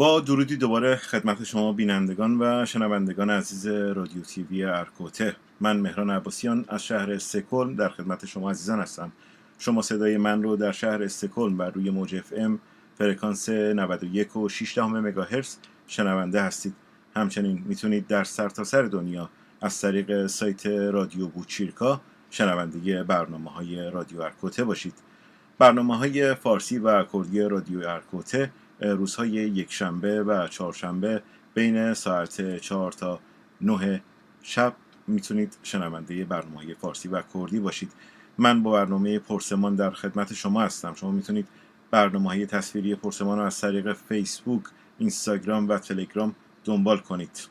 با درودی دوباره خدمت شما بینندگان و شنوندگان عزیز رادیو تیوی ارکوته. من مهران عباسیان از شهر استکهلم در خدمت شما عزیزان هستم. شما صدای من رو در شهر استکهلم بر روی موج اف ام فرکانس 91.6 مگاهرتز شنونده هستید. همچنین میتونید در سرتاسر دنیا از طریق سایت رادیو بوچیرکا شنونده برنامه‌های رادیو ارکوته باشید. برنامه‌های فارسی و کردی رادیو ارکوته روزهای یکشنبه و چهارشنبه بین ساعت 4 تا 9 شب میتونید شنونده برنامه‌های فارسی و کردی باشید. من با برنامه پرسمان در خدمت شما هستم. شما میتونید برنامه‌های تصویری پرسمان رو از طریق فیسبوک، اینستاگرام و تلگرام دنبال کنید.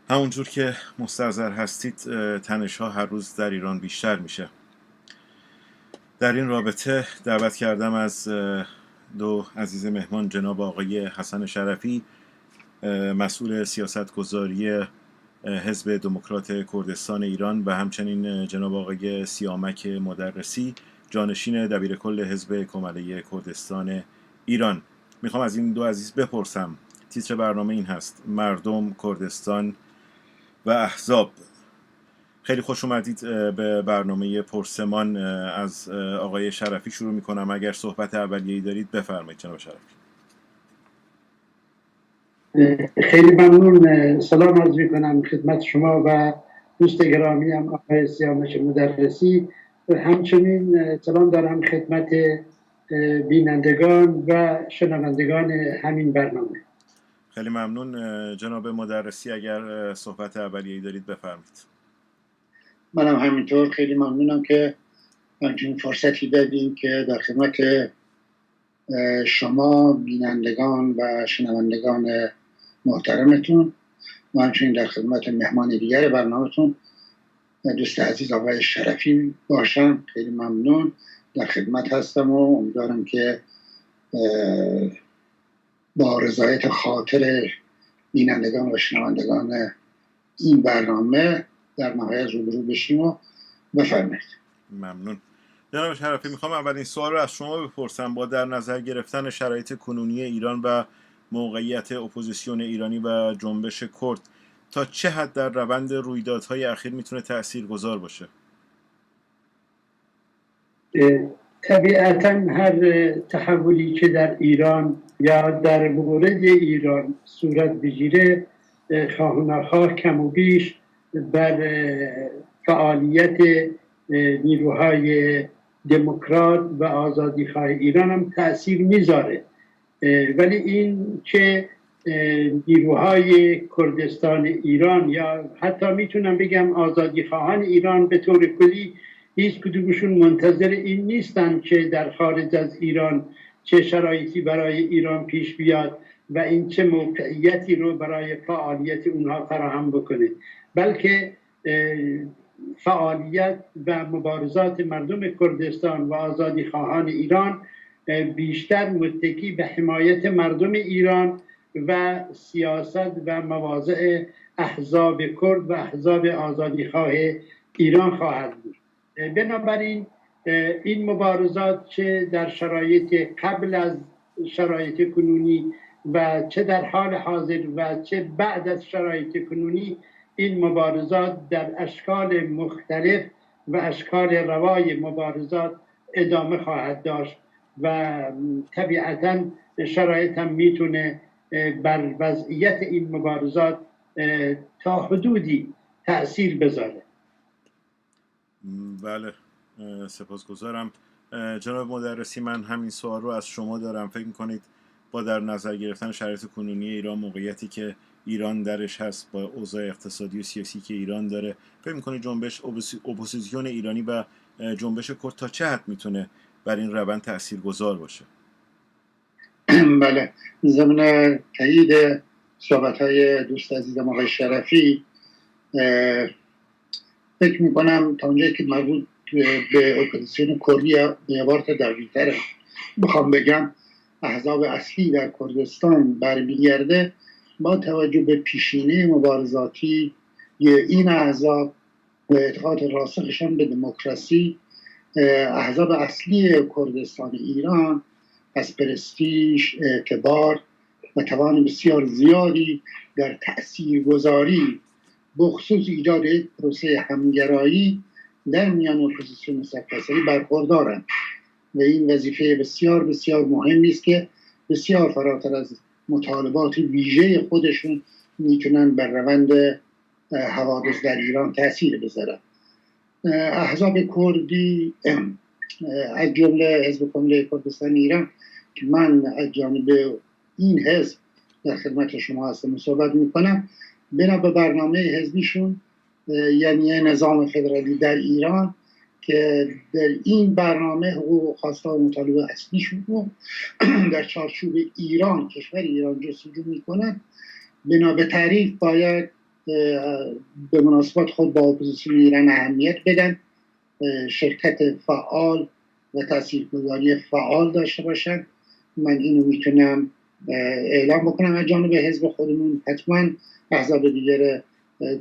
همونجور که مستحضر هستید تنش‌ها هر روز در ایران بیشتر میشه. در این رابطه دعوت کردم از دو عزیز مهمان، جناب آقای حسن شرفی، مسئول سیاستگذاری حزب دموکرات کردستان ایران و همچنین جناب آقای سیامک مدرسی، جانشین دبیرکل حزب کماله کردستان ایران. میخوام از این دو عزیز بپرسم، تیتر برنامه این هست: مردم، کردستان و احزاب. خیلی خوش اومدید به برنامه پرسمان. از آقای شرفی شروع میکنم. اگر صحبت اولیه‌ای دارید بفرمایید جناب شرفی. خیلی ممنون. سلام عرض میکنم خدمت شما و دوست گرامی هم آقای سیامک مدرسی. همچنین سلام دارم خدمت بینندگان و شنوندگان همین برنامه. خیلی ممنون. جناب مدرسی اگر صحبت اولیه‌ای دارید بفرمایید. منم همینطور خیلی ممنونم که همچنین فرصتی دادیم که در خدمت شما بینندگان و شنوندگان محترمتون و همچنین در خدمت مهمان دیگر برنامهتون دوست عزیز آقای شرفی باشم. خیلی ممنون، در خدمت هستم و امیدوارم که با رضایت خاطر بینندگان و شنوندگان این برنامه در نهایت روبرو بشیم و بفرمایید. ممنون. جناب شرفی، میخوام اولین سوال رو از شما بپرسم. با در نظر گرفتن شرایط کنونی ایران و موقعیت اپوزیسیون ایرانی و جنبش کرد، تا چه حد در روند رویدادهای اخیر میتونه تاثیرگذار باشه؟ طبیعتاً هر تحولی که در ایران یا در مورد ایران صورت بگیره خواه و نخواه کم و بیش بر فعالیت نیروهای دموکرات و آزادیخواه ایران هم تأثیر میذاره. ولی این که نیروهای کردستان ایران یا حتی میتونم بگم آزادیخواهان ایران به طور کلی هیچ کدومشون منتظر این نیستن که در خارج از ایران چه شرایطی برای ایران پیش بیاد و این چه موقعیتی رو برای فعالیت اونها فراهم بکنه، بلکه فعالیت و مبارزات مردم کردستان و آزادی خواهان ایران بیشتر متکی به حمایت مردم ایران و سیاست و مواضع احزاب کرد و احزاب آزادی خواه ایران خواهد بود. بنابراین این مبارزات چه در شرایط قبل از شرایط کنونی و چه در حال حاضر و چه بعد از شرایط کنونی، این مبارزات در اشکال مختلف و اشکال روای مبارزات ادامه خواهد داشت و طبیعتاً شرایط هم میتونه بر وضعیت این مبارزات تا حدودی تأثیر بذاره. بله، سپاسگزارم. جناب مدرسی، من همین سوال رو از شما دارم. فکر می‌کنید با در نظر گرفتن شرایط کنونی ایران، موقعیتی که ایران درش هست، با اوضاع اقتصادی و سیاسی که ایران داره، فکر می‌کنید جنبش اپوزیسیون ایرانی و جنبش کرد تا چه حد میتونه بر این روند تاثیرگذار باشه؟ بله، ضمن تایید صحبت‌های دوست عزیزم آقای شرفی، فکر می‌کنم تا اونجایی که مربوط به اپوزیسیون کردی به عبارت دقیق‌تر بخوام بگم احزاب اصلی در کردستان برمیگرده با توجه به پیشینه مبارزاتی این احزاب و اعتقاد راسخشان به دموکراسی. احزاب اصلی کردستان ایران از پرستیژ، اعتبار و توان بسیار زیادی در تاثیرگذاری بخصوص ایجاد پروسه همگرایی در میان اپوزیسیون سرتاسری برخوردارند و این وظیفه بسیار بسیار مهمی است که بسیار فراتر از مطالبات ویژه خودشون میتونن بر روند حوادث در ایران تاثیر بذارن. احزاب کردی از جمله حزب کمونیست کردستان ایران که من از جانب این حزب در خدمت شما هستم صحبت میکنم، بنا به برنامه حزبیشون یعنی نظام فدرالی در ایران که در این برنامه حقوق خواسته و مطالبه اصلیشون رو در چارچوب ایران، کشور ایران جستجو میکنن، بنا به تعریف باید به مناسبات خود با اپوزیسیون ایران اهمیت بدن، شرکت فعال و تاثیرگذاری فعال داشته باشن. من اینو میتونم اعلام بکنم از جانب حزب خودمون. حتما احزاب دیگر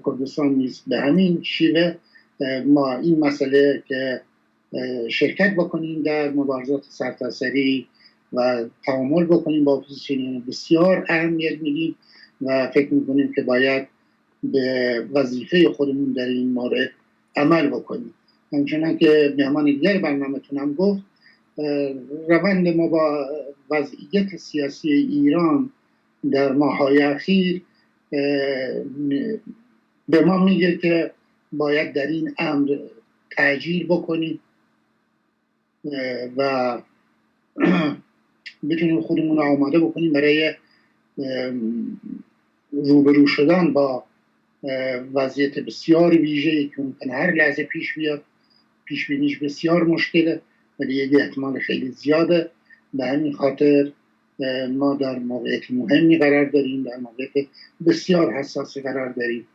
کردستان نیز به همین شیوه ما این مسئله که شرکت بکنیم در مبارزات سرتاسری و تعامل بکنیم با اپوزیسیون بسیار اهمیت میدیم و فکر میکنیم که باید به وظیفه خودمون در این مورد عمل بکنیم. همچنان که مهمان دیگر برنامه‌تون هم گفت، روند ما با وضعیت سیاسی ایران در ماه‌های اخیر به ما میگه که باید در این امر تعجیل بکنیم و بتونیم خودمون رو آماده بکنیم برای روبرو شدن با وضعیت بسیار ویژه‌ای که ممکنه هر لحظه پیش بیاد. پیش بینیش بسیار مشکله ولی یک احتمال خیلی زیاده. به همین خاطر ما در موقعیت مهمی قرار داریم، در موقعیت بسیار حساسی قرار داریم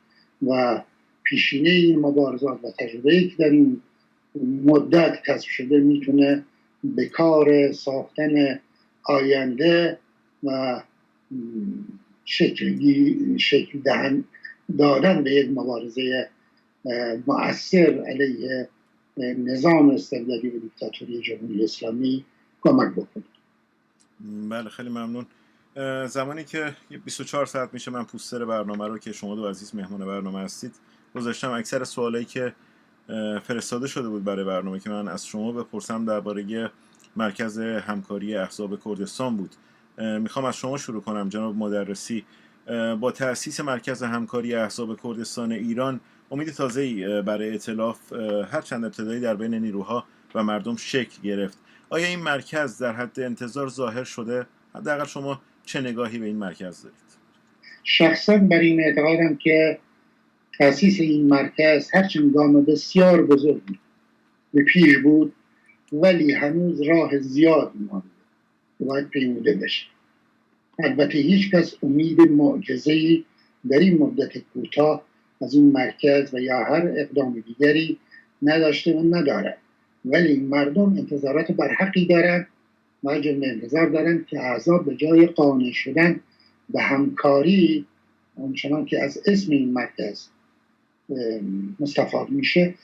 و پیشینه این مبارزات و تجربه‌ای که در این مدت کسب شده میتونه به کار ساختن آینده و شکل دادن به یک مبارزه مؤثر علیه نظام استبدادی و دیکتاتوری جمهوری اسلامی کمک بکنه. بله خیلی ممنون. زمانی که 24 ساعت میشه من پوستر برنامه رو که شما دو عزیز مهمان برنامه هستید گذاشتم. اکثر سوالایی که فرستاده شده بود برای برنامه که من از شما بپرسم درباره مرکز همکاری احزاب کردستان بود. میخوام از شما شروع کنم جناب مدرسی. با تأسیس مرکز همکاری احزاب کردستان ایران امید تازه‌ای برای ائتلاف هرچند ابتدایی در بین نیروها و مردم شکل گرفت. آیا این مرکز در حد انتظار ظاهر شده؟ حداقل شما چه نگاهی به این مرکز دارید؟ شخصا بر این اعتقادم که تأسیس این مرکز هرچند گام بسیار بزرگی به پیش بود ولی هنوز راه زیاد مانده باید پیموده بشه. البته هیچ کس امید معجزه‌ای در این مدت کوتاه از این مرکز و یا هر اقدام دیگری نداشته و ندارد، ولی مردم انتظارات برحقی دارند و جمله انتظار دارند که احزاب به جای قانع شدن به همکاری آنچنان که از اسم این مرکز مستفاد میشه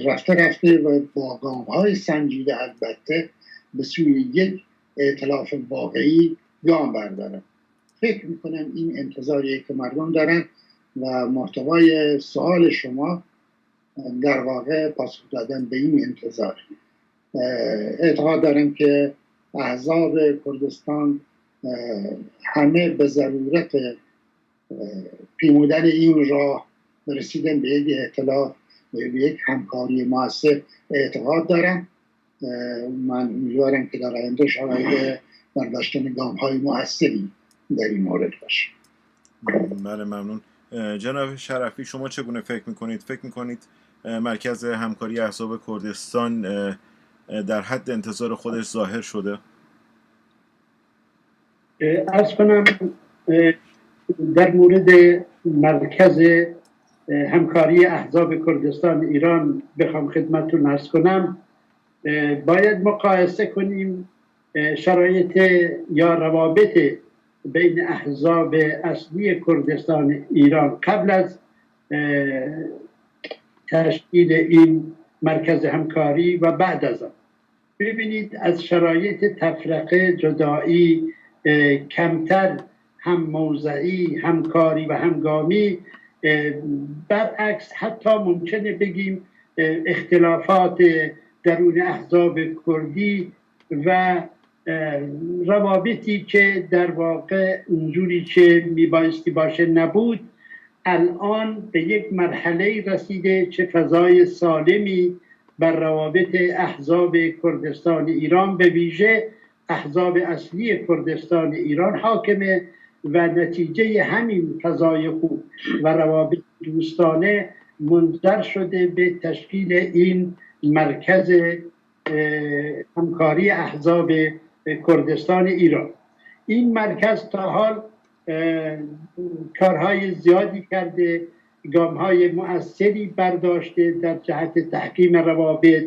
رفته رفته و با گام‌های سنجیده البته به سوی یک ائتلاف واقعی گام بردارن. فکر میکنم این انتظاریه که مردم دارن و محتوای سوال شما در واقع پاسخ دادن به این انتظار. اعتقاد دارم که احزاب کردستان همه به ضرورت پیمودن این راه رسیدن به یک ائتلاف و به یک همکاری مؤثر اعتقاد دارم. من امیدوارم که در آینده شاید برداشتن گام‌های مؤثری در این مورد باشه. بله ممنون. جناب شرفی شما چگونه فکر میکنید؟ فکر میکنید مرکز همکاری احزاب کردستان در حد انتظار خودش ظاهر شده؟ عرض کنم در مورد مرکز همکاری احزاب کردستان ایران بخوام خدمتتون عرض کنم، باید مقایسه کنیم شرایط یا روابط بین احزاب اصلی کردستان ایران قبل از تشکیل این مرکز همکاری و بعد از آن. ببینید از شرایط تفرقه جدایی کمتر هم موضعی، همکاری و همگامی. برعکس حتی ممکنه بگیم اختلافات درون احزاب کردی و روابطی که در واقع اونجوری که میبایستی باشه نبود، الان به یک مرحله رسیده چه فضای سالمی بر روابط احزاب کردستان ایران، به ویژه احزاب اصلی کردستان ایران حاکمه و نتیجه همین فضای خوب و روابط دوستانه منجر شده به تشکیل این مرکز همکاری احزاب کردستان ایران. این مرکز تا حال کارهای زیادی کرده، گامهای مؤثری برداشته در جهت تحکیم روابط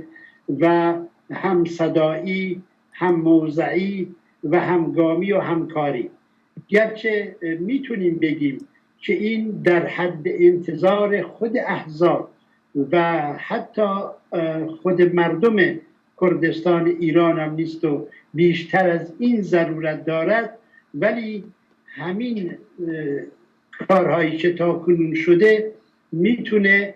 و هم صدایی، هم موضعی و همگامی و همکاری. گرچه میتونیم بگیم که این در حد انتظار خود احزاب و حتی خود مردم کردستان ایران هم نیست و بیشتر از این ضرورت دارد، ولی همین کارهایی که تا کنون شده میتونه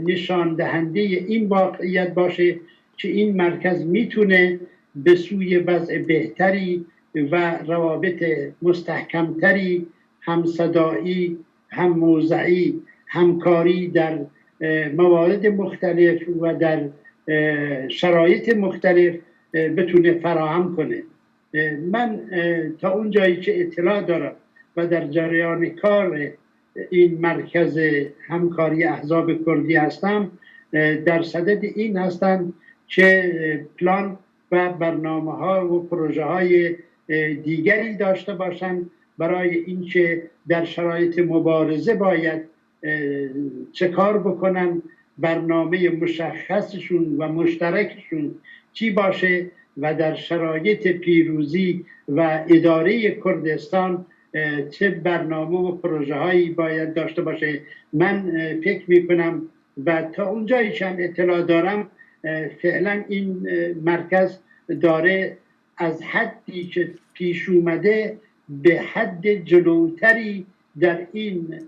نشان دهنده این واقعیت باشه که این مرکز میتونه به سوی وضع بهتری و روابط مستحکمتری، هم صدایی، هم موضعی، همکاری در موارد مختلف و در شرایط مختلف بتونه فراهم کنه. من تا اون جایی که اطلاع دارم و در جریان کار این مرکز همکاری احزاب کردی هستم، در صدد این هستم که پلان و برنامه ها و پروژه های دیگری داشته باشند برای اینکه در شرایط مبارزه باید چه کار بکنن، برنامه مشخصشون و مشترکشون چی باشه و در شرایط پیروزی و اداره کردستان چه برنامه و پروژه هایی باید داشته باشه. من فکر میکنم و تا اونجایی که اطلاع دارم فعلا این مرکز داره از حدی که پیش اومده به حد جلوتری در این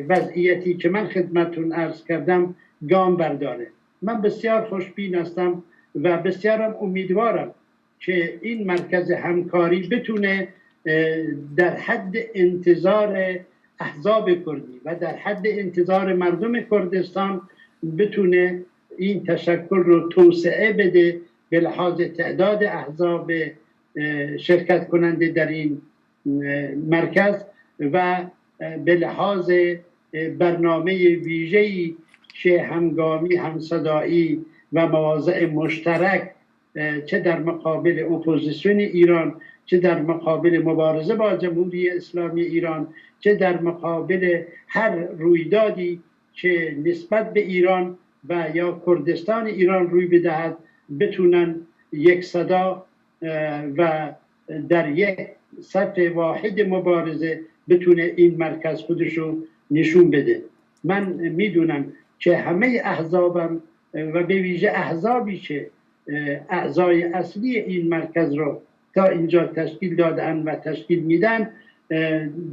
وضعیتی که من خدمتون عرض کردم گام برداره. من بسیار خوشبین هستم و بسیارم امیدوارم که این مرکز همکاری بتونه در حد انتظار احزاب کردی و در حد انتظار مردم کردستان بتونه این تشکل رو توسعه بده به لحاظ تعداد احزاب شرکت کننده در این مرکز و به لحاظ برنامه ویژه‌ای که همگامی، همصدایی و مواضع مشترک چه در مقابل اپوزیسیون ایران، چه در مقابل مبارزه با جمهوری اسلامی ایران، چه در مقابل هر رویدادی که نسبت به ایران و یا کردستان ایران روی بدهد بتونن یک صدا و در یک صف واحد مبارزه بتونه این مرکز خودشو نشون بده. من میدونم که همه احزابم و به ویژه احزابی که اعضای اصلی این مرکز رو تا اینجا تشکیل دادن و تشکیل میدن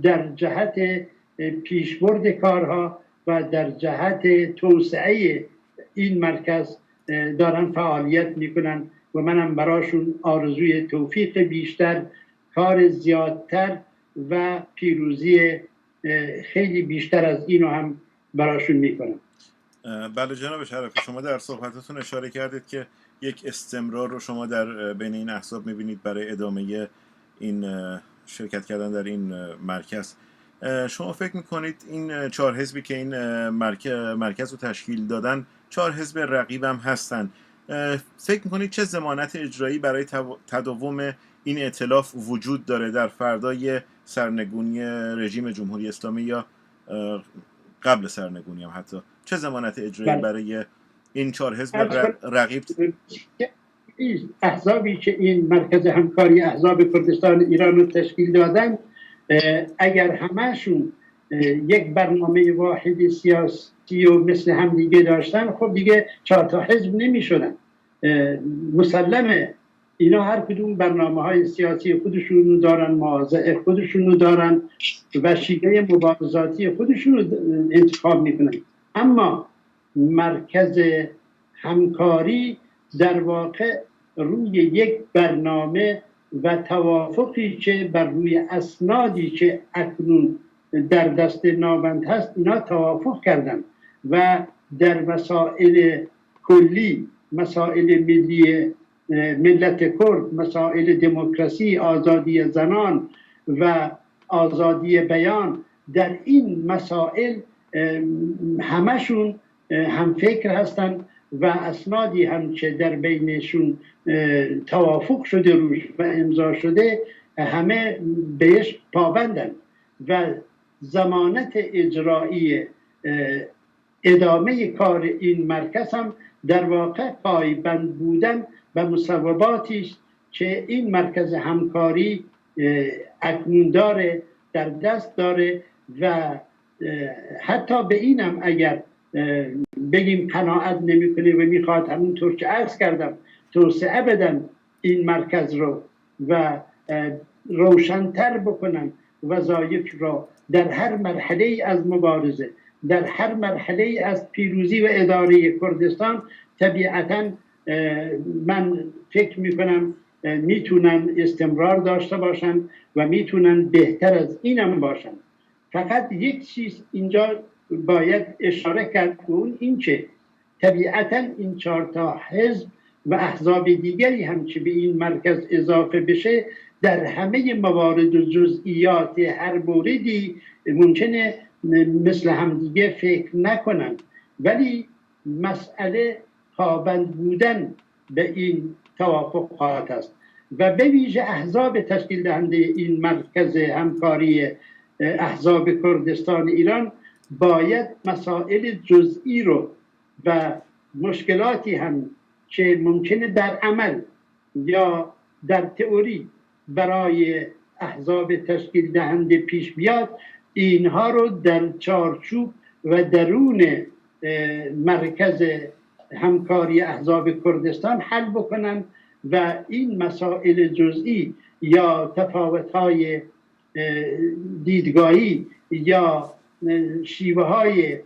در جهت پیشبرد کارها و در جهت توسعه این مرکز دارن فعالیت میکنن و منم براشون آرزوی توفیق بیشتر، کار زیادتر و پیروزی خیلی بیشتر از اینو هم براشون میکنم. بله جناب شرفی، شما در صحبتتون اشاره کردید که یک استمرار رو شما در بین این احزاب میبینید برای ادامه این شرکت کردن در این مرکز. شما فکر میکنید این 4 حزبی که این مرکز رو تشکیل دادن 4 حزب رقیب هم هستن، فکر میکنید چه ضمانت اجرایی برای تداوم این ائتلاف وجود داره در فردای سرنگونی رژیم جمهوری اسلامی یا قبل سرنگونی هم حتی؟ چه ضمانت اجرایی برای این 4 حزب رقیب؟ احزابی که این مرکز همکاری احزاب کردستان ایران رو تشکیل دادن، اگر همهشون یک برنامه واحد سیاسی و مثل هم دیگه داشتن، خب دیگه 4 تا حزب نمی شدن. مسلمه اینا هر کدوم برنامه‌های سیاسی خودشونو دارن، مواضع خودشونو دارن و شیوه مبارزاتی خودشونو انتخاب میکنن. اما مرکز همکاری در واقع روی یک برنامه و توافقی که بر روی اسنادی که اکنون در دست ناوند هست اینا توافق کردن و در مسائل کلی، مسائل ملی ملت کرد، مسائل دموکراسی، آزادی زنان و آزادی بیان، در این مسائل همشون هم فکر هستن و اسنادی هم که در بینشون توافق شده روش و امضا شده همه بهش پابندن و ضمانت اجرایی ادامه کار این مرکز هم در واقع پایبند بودن و مصوباتی است که این مرکز همکاری اکنون داره، در دست داره و حتی به اینم اگر بگیم قناعت نمیکنه و میخواد همونطور که عرض کردم توسعه بدن این مرکز رو و روشن‌تر بکنن وظایف رو در هر مرحله از مبارزه، در هر مرحله از پیروزی و اداره کردستان، طبیعتاً من فکر میکنم میتونن استمرار داشته باشن و میتونن بهتر از اینم باشن. فقط یک چیز اینجا باید اشاره کرد که اون این که طبیعتاً این 4 تا حزب و احزاب دیگری هم که به این مرکز اضافه بشه در همه موارد و جزئیات هر موردی ممکنه مثل همدیگه فکر نکنن، ولی مسئله پابند بودن به این توافقات است و به ویژه احزاب تشکیل دهنده این مرکز همکاری احزاب کردستان ایران باید مسائل جزئی رو و مشکلاتی هم که ممکنه در عمل یا در تئوری برای احزاب تشکیل دهنده پیش بیاد، اینها رو در چارچوب و درون مرکز همکاری احزاب کردستان حل بکنن و این مسائل جزئی یا تفاوت‌های دیدگاهی یا شیوه‌های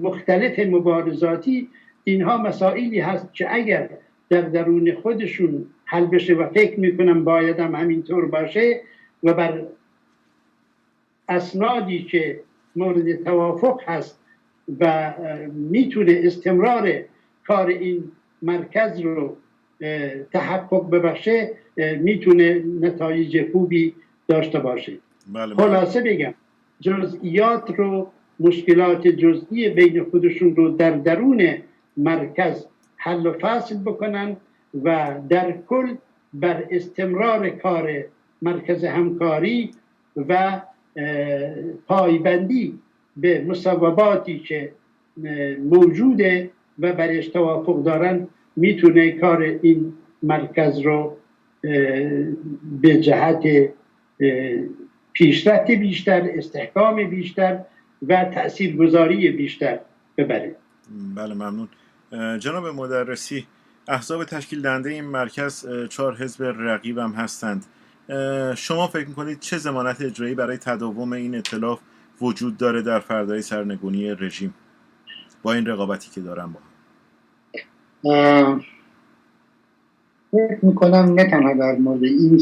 مختلف مبارزاتی، اینها مسائلی هست که اگر در درون خودشون حل بشه و فکر میکنم باید هم همینطور باشه و بر اسنادی که مورد توافق هست و میتونه استمرار کار این مرکز رو تحقق ببخشه، میتونه نتایج خوبی داشته باشه. خلاصه بگم جزئیات رو، مشکلات جزئی بین خودشون رو در درون مرکز حل و فصل بکنن و در کل بر استمرار کار مرکز همکاری و پایبندی به مصوباتی که موجوده و برش توافق دارن میتونه کار این مرکز رو به جهت پیشرفت بیشتر، استحکام بیشتر و تاثیرگذاری بیشتر ببره. بله ممنون. جناب مدرسی، احزاب تشکیل دهنده این مرکز 4 حزب رقیب هم هستند. شما فکر میکنید چه ضمانت اجرایی برای تداوم این ائتلاف وجود داره در فردای سرنگونی رژیم با این رقابتی که دارن با هم؟ فکر میکنم نه تنها در مورد این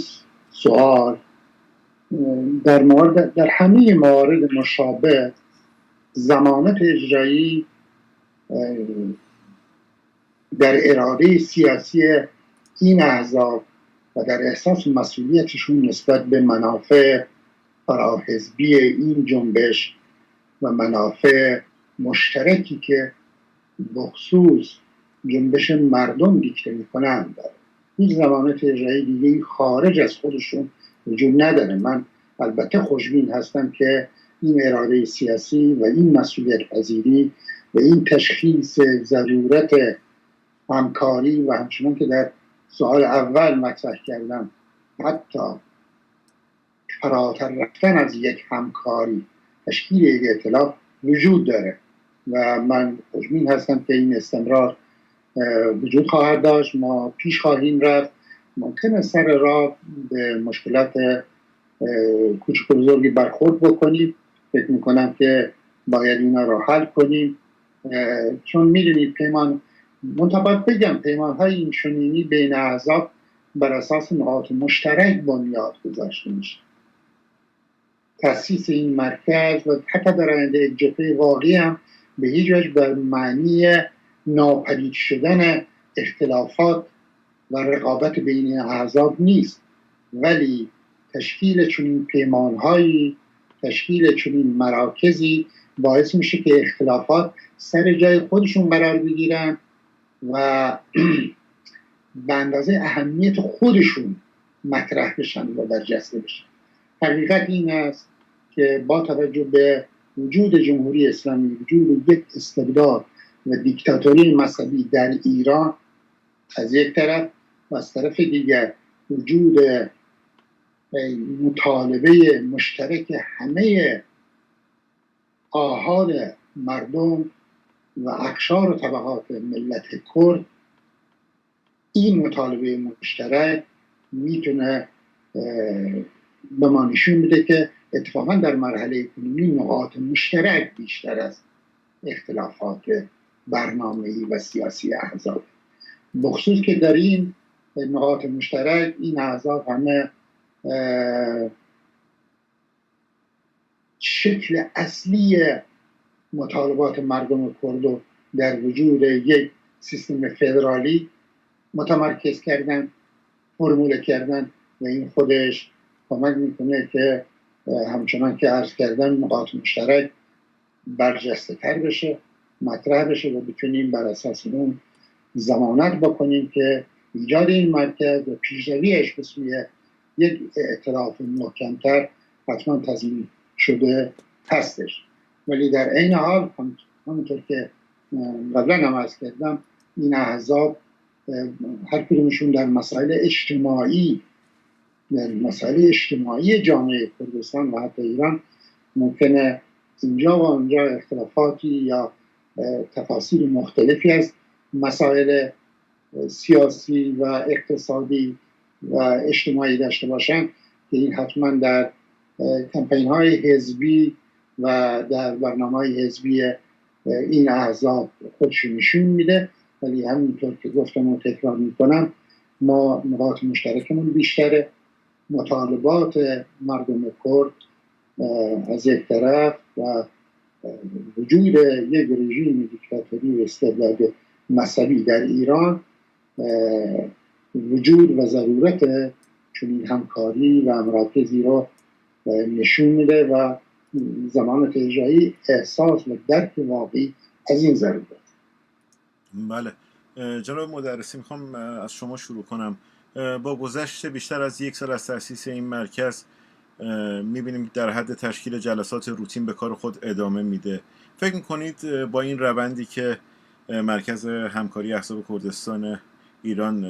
سوال، در همه موارد مشابه ضمانت اجرایی در اراده سیاسی این احزاب و در احساس مسئولیتشون نسبت به منافع فراحزبی این جنبش و منافع مشترکی که بخصوص جنبش مردم دیکته میکنن داره. هیچ ضمانت اجرایی دیگه خارج از خودشون وجود نداره. من البته خوشبین هستم که این اراده سیاسی و این مسئولیت پذیری و این تشخیص ضرورت همکاری و همچنان که در سوال اول مطرح کردم حتی فراتر رفتن از یک همکاری، تشکیل یک ائتلاف وجود داره و من خوشبین هستم که این استمرار وجود خواهد داشت. ما پیش خواهیم رفت ممکنه سر راه به مشکلات کوچک و بزرگی برخورد بکنیم. فکر میکنم که باید اینا رو حل کنیم، چون میدونید منتبت بگم پیمان های این چنینی بین احزاب بر اساس نقاط مشترک بنیاد گذاشته میشه. تأسیس این مرکز و حتی در آینده یک جبهه واقعی هم به هیچ وجه بر معنی ناپدید شدن اختلافات و رقابت بین احزاب نیست، ولی تشکیل چنین پیمانهایی، تشکیل چنین مراکزی باعث میشه که اختلافات سر جای خودشون قرار بگیرن و به اندازه اهمیت خودشون مطرح بشن و برجسته بشن. حقیقت این است که با توجه به وجود جمهوری اسلامی، وجود یک استبداد و دیکتاتوری مذهبی در ایران از یک طرف و از طرف دیگر وجود مطالبه مشترک همه آحاد مردم و اقشار و طبقات ملت کرد، این مطالبه مشترک میتونه به ما نشون بده که اتفاقا در مرحله کنونی نقاط مشترک بیشتر از اختلافات برنامه‌ای و سیاسی احزاب، بخصوص که در این نقاط مشترک این احزاب همه شکل اصلی مطالبات مردم کرد در وجود یک سیستم فدرالی متمرکز کردن، فرموله کردن و این خودش کمک میکنه که همچنان که عرض کردن نقاط مشترک برجسته تر بشه، مطرح بشه و بتونیم بر اساس اون ضمانت بکنیم که ایجاد این مرکز و پیشرویش به سوی یک ائتلاف محکمتر حتما تضمین شده هستش. ولی در عین حال همونطور که قبلا هم عرض کردم این احزاب هر کدومشون در مسائل اجتماعی جامعه کردستان و حتی ایران ممکنه اینجا و اونجا اختلافاتی یا تفاصیل مختلفی از مسائل سیاسی و اقتصادی و اجتماعی داشته باشن که این حتما در کمپین های حزبی و در برنامه های حزبی این احزاب خودش نشون میده. ولی همینطور که گفتم و تکرار میکنم ما نقاط مشترکمون بیشتره، مطالبات مردم کرد از یک طرف و وجود یک رژیم دیکتاتوری و استبداد مذهبی در ایران وجود و ضرورت چنین همکاری و مراکزی رو نشون میده و ضمانت اجرایی احساس و درک واقعی از این ضرورت. بله جناب مدرسی، میخوام از شما شروع کنم. با گذشت بیشتر از یک سال از تأسیس این مرکز میبینیم در حد تشکیل جلسات روتین به کار خود ادامه میده. فکر میکنید با این روندی که مرکز همکاری احزاب کردستان ایران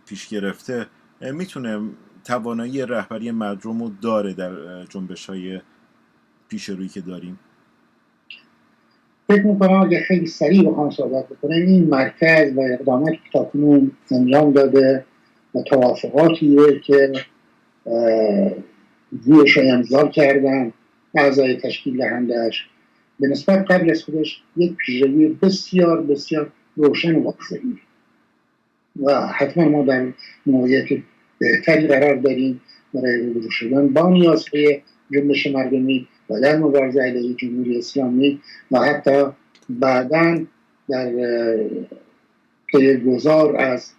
پیش گرفته میتونه توانایی رهبری مردم رو داره در جنبش‌های پیش روی که داریم؟ فکر میکنم اگه خیلی سریع بخوام صحبت بکنم این مرکز و اقداماتی که تاکنون انجام داده و توافقاتی که رویش امضا کردن اعضای تشکیل دهنده‌اش به نسبت قبل از خودش یک پیشروی بسیار بسیار روشن و واضحه و حتما ما در موقعیت بهتری قرار داریم برای روبرو شدن با نیازهای جنبش مردمی و در مبارزه علیه جمهوری اسلامی و حتی بعداً در پیگذار از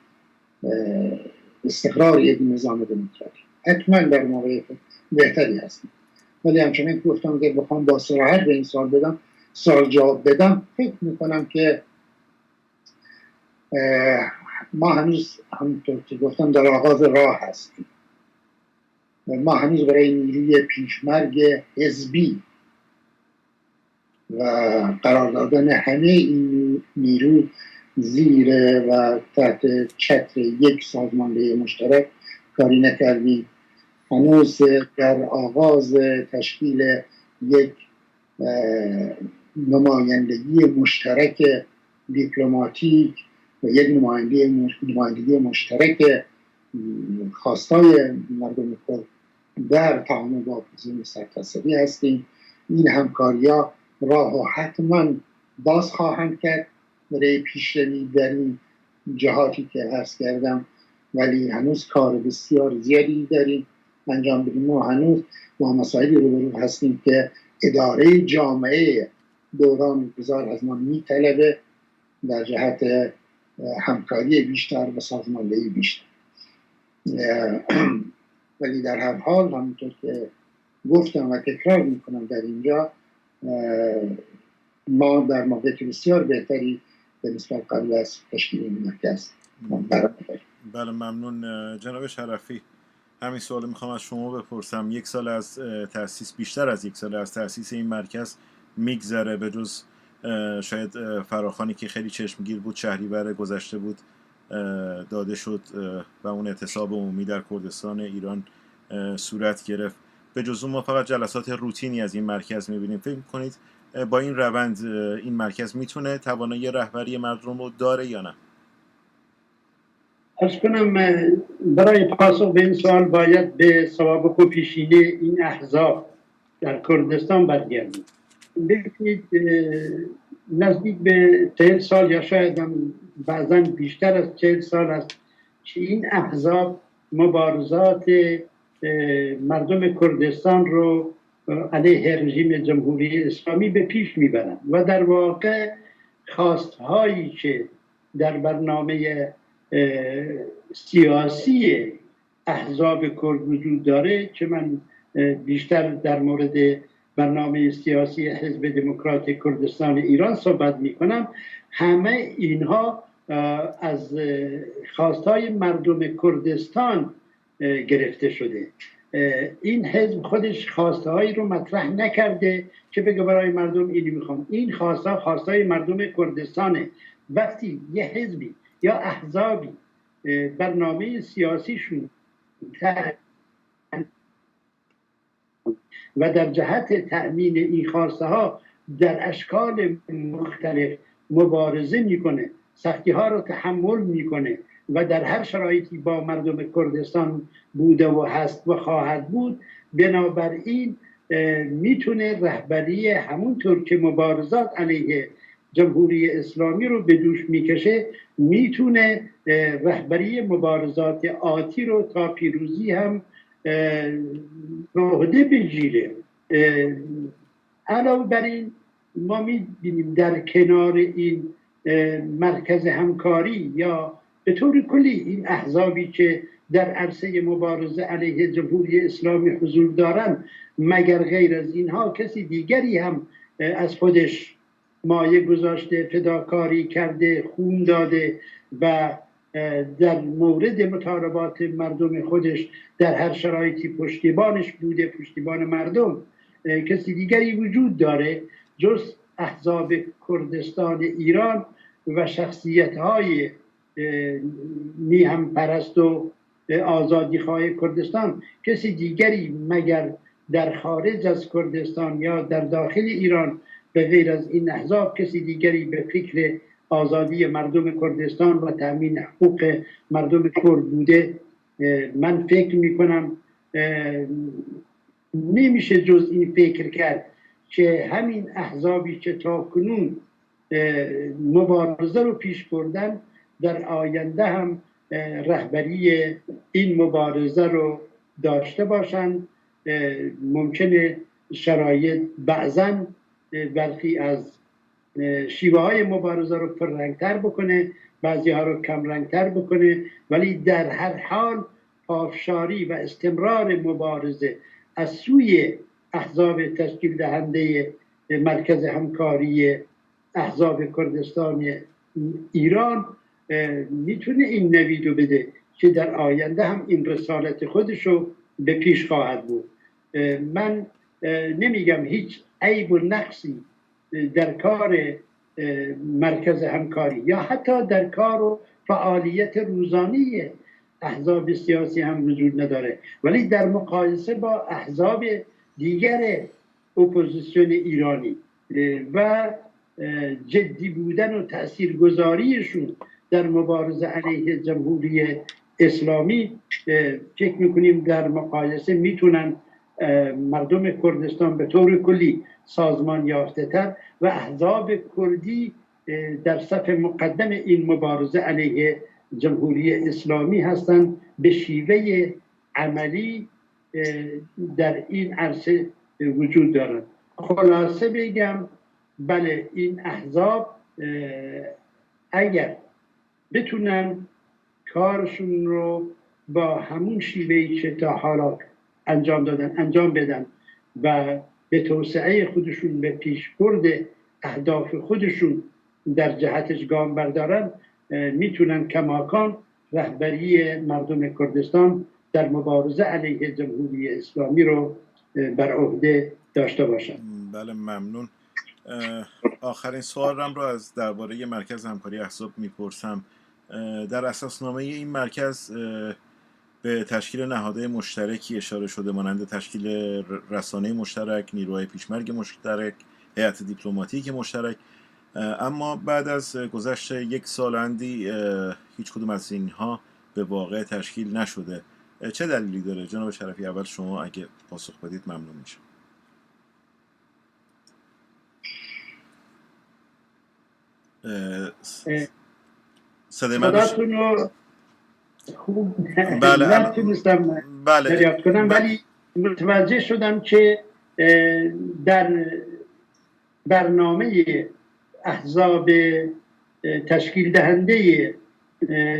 استقرار یک نظام دموکراتی حتما در موقعیت بهتری هستیم. ولی همچنین که گفتم اگر بخوام با صراحت به این سوال جواب بدم، فکر میکنم که ما هنوز همونطور که گفتم در آغاز راه هستیم. ما هنوز برای نیروی پیشمرگ حزبی و قرار دادن همه این نیرو زیر و تحت چتر یک سازماندهی مشترک کاری نکردیم. هنوز در آغاز تشکیل یک نمایندگی مشترک دیپلماتیک و یک نمایندگی مشترک خواستای مردم کرد در تعامل با اپوزیسیون سرتاسری هستیم. این همکاری‌ها راه و حتما باز خواهند کرد برای پیشروی در این جهاتی که عرض کردم، ولی هنوز کار بسیار زیادی داریم انجام بدیم و هنوز با مسائلی روبرو هستیم که اداره جامعه دوران گذار از ما میطلبه در جهت همکاری بیشتر و سازماندهی بیشتر. ولی در هر حال همونطور که گفتم و تکرار میکنم در اینجا، ما در موقعیت بسیار بهتری به نسبت قبل از تشکیل این مرکز بله ممنون جناب شرفی. همین سوال میخوام از شما بپرسم. یک سال از تأسیس، بیشتر از یک سال از تأسیس این مرکز میگذره، به جز شاید فراخوانی که خیلی چشمگیر بود شهریور گذشته بود داده شد و اون اعتصاب عمومی در کردستان ایران صورت گرفت. به جز اون ما فقط جلسات روتینی از این مرکز میبینیم. فکر کنید با این روند این مرکز میتونه توانایی رهبری مردم رو داره یا نه؟ ارز کنم برای پاسخ به این سوال باید به سوابق و پیشینه این احزاب در کردستان برگردیم. ببینید نزدیک به 40 سال یا شاید هم بعضا بیشتر از 40 سال است که این احزاب مبارزات مردم کردستان رو علیه رژیم جمهوری اسلامی به پیش میبرند و در واقع خواستهایی که در برنامه سیاسی احزاب کرد وجود داره، که من بیشتر در مورد برنامه سیاسی حزب دموکرات کردستان ایران صحبت می کنم، همه اینها از خواستهای مردم کردستان گرفته شده. این حزب خودش خواستهایی رو مطرح نکرده که بگه برای مردم اینی میخوام. این خواستهای مردم کردستانه. وقتی یه حزبی یا احزابی برنامه سیاسیشون و در جهت تأمین این خواسته ها در اشکال مختلف مبارزه میکنه، سختی ها رو تحمل میکنه و در هر شرایطی با مردم کردستان بوده و هست و خواهد بود، بنابراین میتونه رهبری همونطور که مبارزات علیه جمهوری اسلامی رو به دوش میکشه، میتونه رهبری مبارزات آتی رو تا پیروزی هم به عهده بگیره. علاوه بر این ما میبینیم در کنار این مرکز همکاری یا به طور کلی این احزابی که در عرصه مبارزه علیه جمهوری اسلامی حضور دارند، مگر غیر از اینها کسی دیگری هم از خودش مایه گذاشته، فداکاری کرده، خون داده و در مورد مطالبات مردم خودش در هر شرایطی پشتیبانش بوده، پشتیبان مردم؟ کسی دیگری وجود داره جز احزاب کردستان ایران و شخصیت‌های میهم پرست و آزادیخواه کردستان؟ کسی دیگری مگر در خارج از کردستان یا در داخل ایران به غیر از این احزاب کسی دیگری به فکر آزادی مردم کردستان و تأمین حقوق مردم کرد بوده؟ من فکر میکنم نمیشه جز این فکر کرد که همین احزابی که تا کنون مبارزه رو پیش بردن در آینده هم رهبری این مبارزه رو داشته باشند. ممکنه شرایط بعضاً برخی از شیوه های مبارزه رو پررنگتر بکنه، بعضی ها رو کم رنگتر بکنه، ولی در هر حال پافشاری و استمرار مبارزه از سوی احزاب تشکیل دهنده مرکز همکاری احزاب کردستان ایران میتونه این نویدو بده که در آینده هم این رسالت خودشو به پیش خواهد بود. من نمیگم هیچ عیب و نقصی در کار مرکز همکاری یا حتی در کار و فعالیت روزانه احزاب سیاسی هم وجود نداره، ولی در مقایسه با احزاب دیگر اپوزیسیون ایرانی و جدی بودن و تاثیرگذاریشون در مبارزه علیه جمهوری اسلامی فکر میکنیم در مقایسه میتونن مردم کردستان به طور کلی سازمان یافته تر و احزاب کردی در صف مقدم این مبارزه علیه جمهوری اسلامی هستند، به شیوه عملی در این عرصه وجود دارند. خلاصه بگم بله، این احزاب اگر بتونن کارشون رو با همون شیوهی که تا حالا انجام بدن و به توسعه خودشون، به پیشبرد اهداف خودشون در جهتش گام بردارن، میتونن کماکان رهبری مردم کردستان در مبارزه علیه جمهوری اسلامی رو بر عهده داشته باشن. بله، ممنون. آخرین سوالم رو از درباره مرکز همکاری احزاب میپرسم. در اساسنامه این مرکز به تشکیل نهادهای مشترکی اشاره شده، مانند تشکیل رسانه مشترک، نیروهای پیشمرگ مشترک، هیئت دیپلماتیک مشترک، اما بعد از گذشت 1 سال اندی هیچ کدوم از اینها به واقع تشکیل نشده. چه دلیلی داره؟ جناب شرفی، اول شما اگه پاسخ بدید ممنون میشم. صدای من رو خوب نتونستم دریافت کنم، ولی متوجه شدم که در برنامه احزاب تشکیل دهنده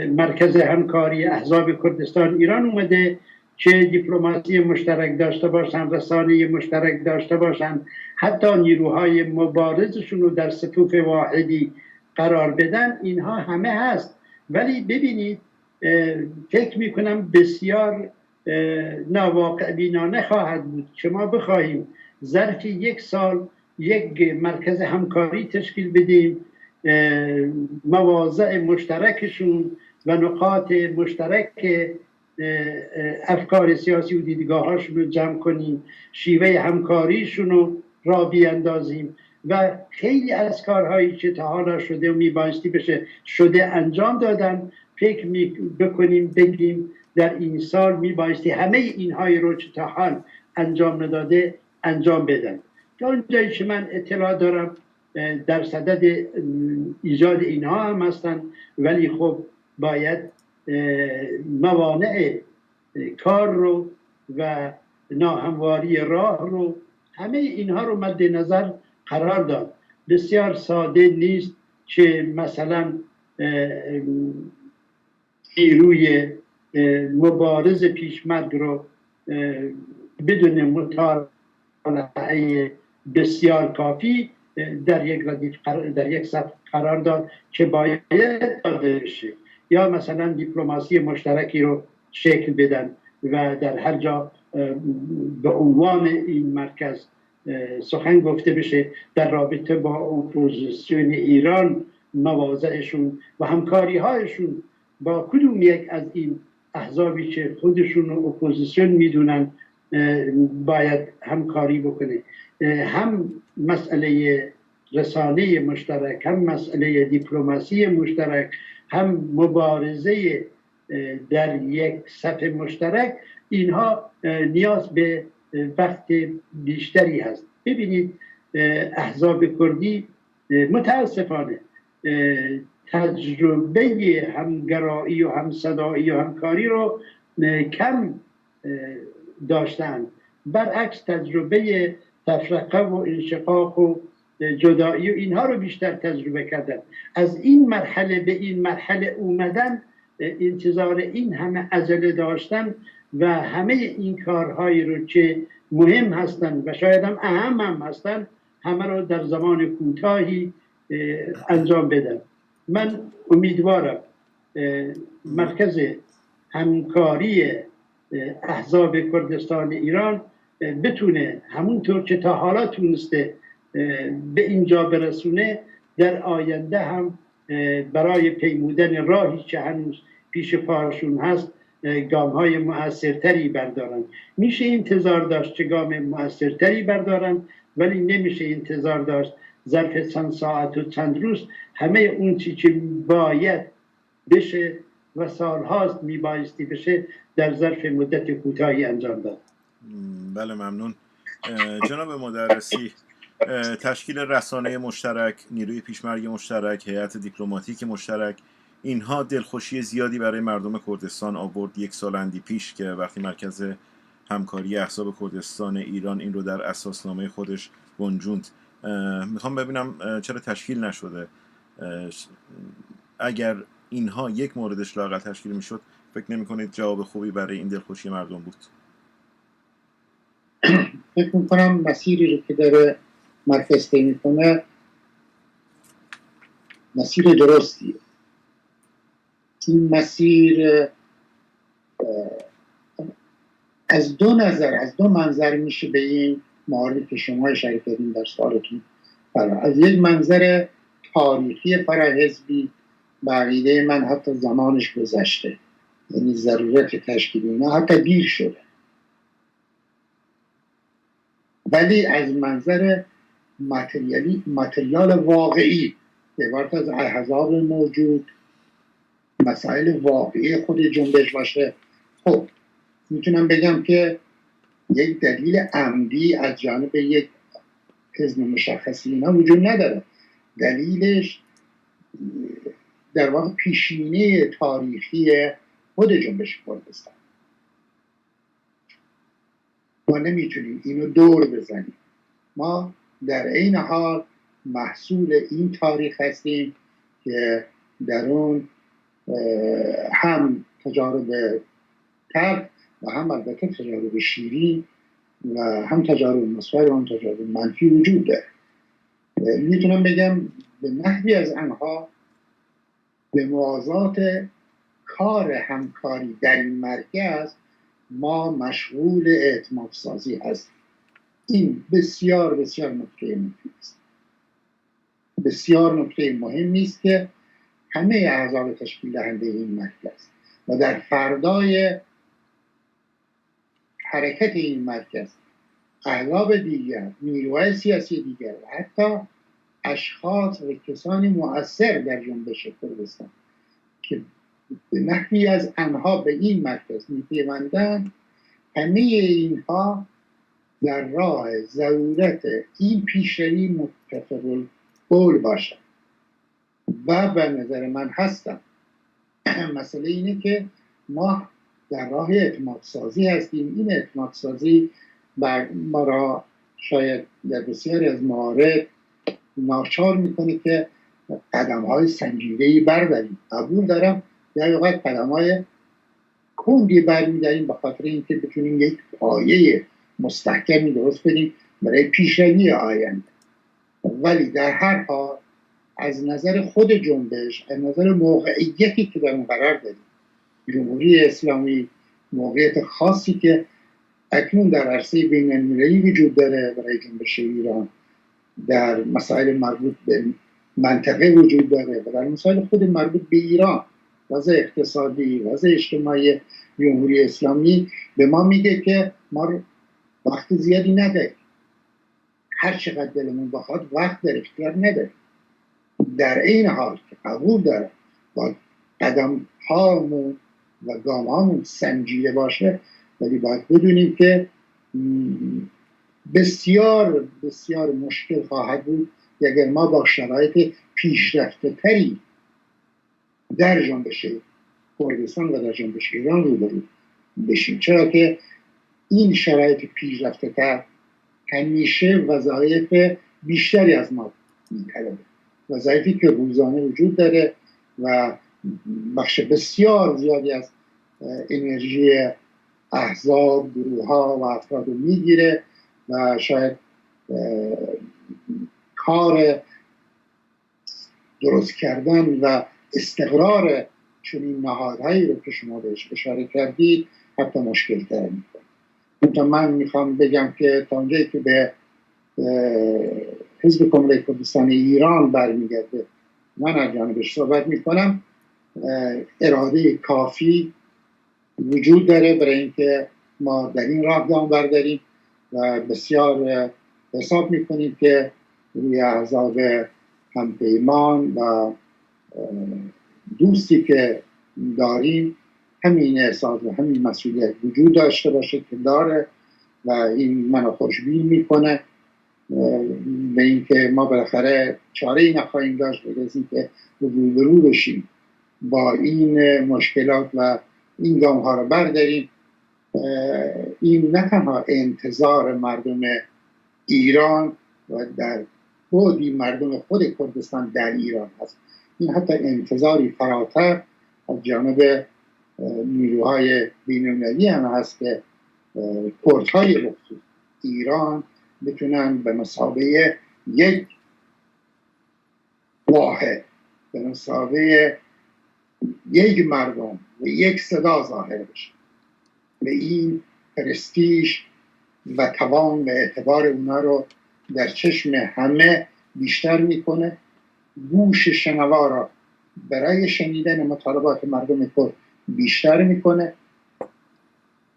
مرکز همکاری احزاب کردستان ایران اومده که دیپلماسی مشترک داشته باشن، رسانه مشترک داشته باشن، حتی نیروهای مبارزشون رو در صفوف واحدی قرار بدن. اینها همه هست، ولی ببینید فکر میکنم بسیار ناواقع بینانه خواهد بود که ما بخواهیم ظرف 1 سال یک مرکز همکاری تشکیل بدیم، مواضع مشترکشون و نقاط مشترک افکار سیاسی و دیدگاهاشون رو جمع کنیم، شیوه همکاریشون رو را بیاندازیم و خیلی از کارهایی که تا حالا شده و میبایستی بشه شده انجام دادن. فکر بکنیم بگیم در این سال میبایستی همه اینهای رو که تا حال انجام نداده انجام بدن. تا اونجایی که من اطلاع دارم در صدد ایجاد اینها هم هستن، ولی خب باید موانع کار رو و ناهمواری راه رو، همه اینها رو مد نظر قرار داد. بسیار ساده نیست که مثلا نیروی مبارز پیشمرگ رو بدون مطالعه بسیار کافی در یک ردیف در یک صف قرار داد که باید داده بشه، یا مثلا دیپلماسی مشترکی رو شکل بدن و در هر جا به عنوان این مرکز سخن گفته بشه در رابطه با اپوزیسیون ایران، مواضعشون و همکاری هایشون با کدوم یک از این احزابی که خودشون اپوزیسیون میدونن باید همکاری بکنه. هم مسئله رسانه مشترک، هم مسئله دیپلماسی مشترک، هم مبارزه در یک صف مشترک، اینها نیاز به وقت بیشتری هست. ببینید احزاب کردی متاسفانه تجربه همگرایی و همصدایی و همکاری رو کم داشتن، برعکس تجربه تفرقه و انشقاق و جدایی و اینها رو بیشتر تجربه کردن. از این مرحله به این مرحله اومدن، انتظار این همه عجله داشتن و همه این کارهایی رو که مهم هستن و شاید هم اهم هم هستن، همه رو در زمان کوتاهی انجام بدن. من امیدوارم مرکز همکاری احزاب کردستان ایران بتونه همونطور که تا حالا تونسته به اینجا برسونه، در آینده هم برای پیمودن راهی که هنوز پیش پاشون هست گام‌های مؤثرتری بردارن. میشه انتظار داشت که گام مؤثرتری بردارن، ولی نمیشه انتظار داشت ظرف چند ساعت و چند روز همه اون چی که باید بشه و سالهاست میبایستی بشه در ظرف مدت کوتاهی انجام داد. بله ممنون. جناب مدرسی، تشکیل رسانه مشترک، نیروی پیشمرگ مشترک، هیئت دیپلماتیک مشترک، اینها دلخوشی زیادی برای مردم کردستان آورد 1 سال اندی پیش که وقتی مرکز همکاری احزاب کردستان ایران این رو در اساسنامه خودش گنجوند. میخوام ببینم چرا تشکیل نشده. اگر اینها یک موردش لااقل تشکیل میشد، فکر نمی‌کنید جواب خوبی برای این دلخوشی مردم بود؟ فکر میکنم مسیری رو که داره مرکز طی میکنه مسیر درستیه. این مسیر از دو منظر میشه به این مواردی که شما اشاره کردین در سوالتون. از یک منظر تاریخی فراحزبی به عقیده من حتی زمانش گذشته، یعنی ضرورت تشکیل اینا حتی دیر شده. ولی از منظر متریال واقعی که عبارت از احزاب موجود، مسائل واقعی خود جنبش باشه، خب میتونم بگم که یک دلیل عمدی از جانب یک حزب مشخصی اینا وجود نداره. دلیلش در واقع پیشینه تاریخی خود جنبش کردستان. ما نمیتونیم اینو دور بزنیم. ما در این حال محصول این تاریخ هستیم که در اون هم تجارب تلخ و هم البته تجارب شیرین و هم تجارب مثبت و هم تجارب منفی وجود داره. میتونم بگم به نحوی از آنها به موازات کار همکاری در این مرکز ما مشغول اعتماد سازی هستیم. این بسیار بسیار نکته مهمی است. بسیار نکته مهمی است که همه اعضای تشکیل دهنده این مرکز و در فردای حرکت این مرکز احزاب دیگر، نیروهای سیاسی دیگر و حتی اشخاص و کسانی مؤثر در جنبش کردستان که به نحوی از آنها به این مرکز می‌پیوندند، همه اینها در راه ضرورت این پیشروی متفق القول باشند و به نظر من هستم. مسئله اینه که ما در راه اعتماد سازی هستیم. این اعتماد سازی ما را شاید در بسیاری از موارد ناچار میکنه که قدم‌های سنجیده‌ای برداریم. قبول دارم یا اوقات قدم‌های کندی برمی‌داریم به خاطر اینکه بتونیم یک پایه مستحکمی درست کنیم برای پیشروی آینده. ولی در هر حال از نظر خود جنبش، از نظر موقعیتی که در اون قرار داریم، جمهوری اسلامی موقعیت خاصی که اکنون در عرصه بین‌المللی وجود داره برای جنبش ایران، در مسائل مربوط به منطقه وجود داره و در مسائل خود مربوط به ایران، وضع اقتصادی، وضع اجتماعی جمهوری اسلامی به ما میگه که ما وقت زیادی نداریم. هر چقدر دلمون بخواد وقت در اختیار نداریم. در این حال که قبول دارم با قدم هامون و گام هامون سنجیده باشه، ولی باید بدونیم که بسیار بسیار مشکل خواهد بود اگر ما با شرایط پیشرفته تری در جنبش کردستان و در جنبش ایران روبرو بشیم. چرا که این شرایط پیشرفته تر همیشه وظایف بیشتری از ما می‌طلبه، وظایفی که روزانه وجود داره و بخش بسیار زیادی از انرژی احزاب، گروه‌ها و افراد رو میگیره و شاید کار درست کردن و استقرار چنین نهادهایی رو که شما بهش اشاره کردید حتی مشکل تر میکنه. من میخوام بگم که تا اونجایی که به حزب کمونیست کردستان ایران برمیگرده، من از جانبش صحبت میکنم، اراده کافی وجود داره برای اینکه ما در این راه گام برداریم و بسیار حساب میکنیم که روی احزاب همپیمان و دوستی که داریم همین احساس و همین مسئولیت وجود داشته باشه که داره و این منو خوشبین میکنه به اینکه ما بالاخره چاره ای نخواهیم داشت به اینکه روبرو بشیم با این مشکلات و این گام ها رو برداریم. این نه تنها انتظار مردم ایران و در بعدی مردم خود کردستان در ایران هست، این حتی انتظاری فراتر از جانب نیروهای بین‌المللی هم هست که کردهای بخصوص ایران بتونن به مثابه یک واحد، به مثابه یک مردم و یک صدا ظاهر بشه و این پرستیژ و توان و اعتبار اونا رو در چشم همه بیشتر میکنه، گوش شنوا را برای شنیدن مطالبات مردم کرد بیشتر میکنه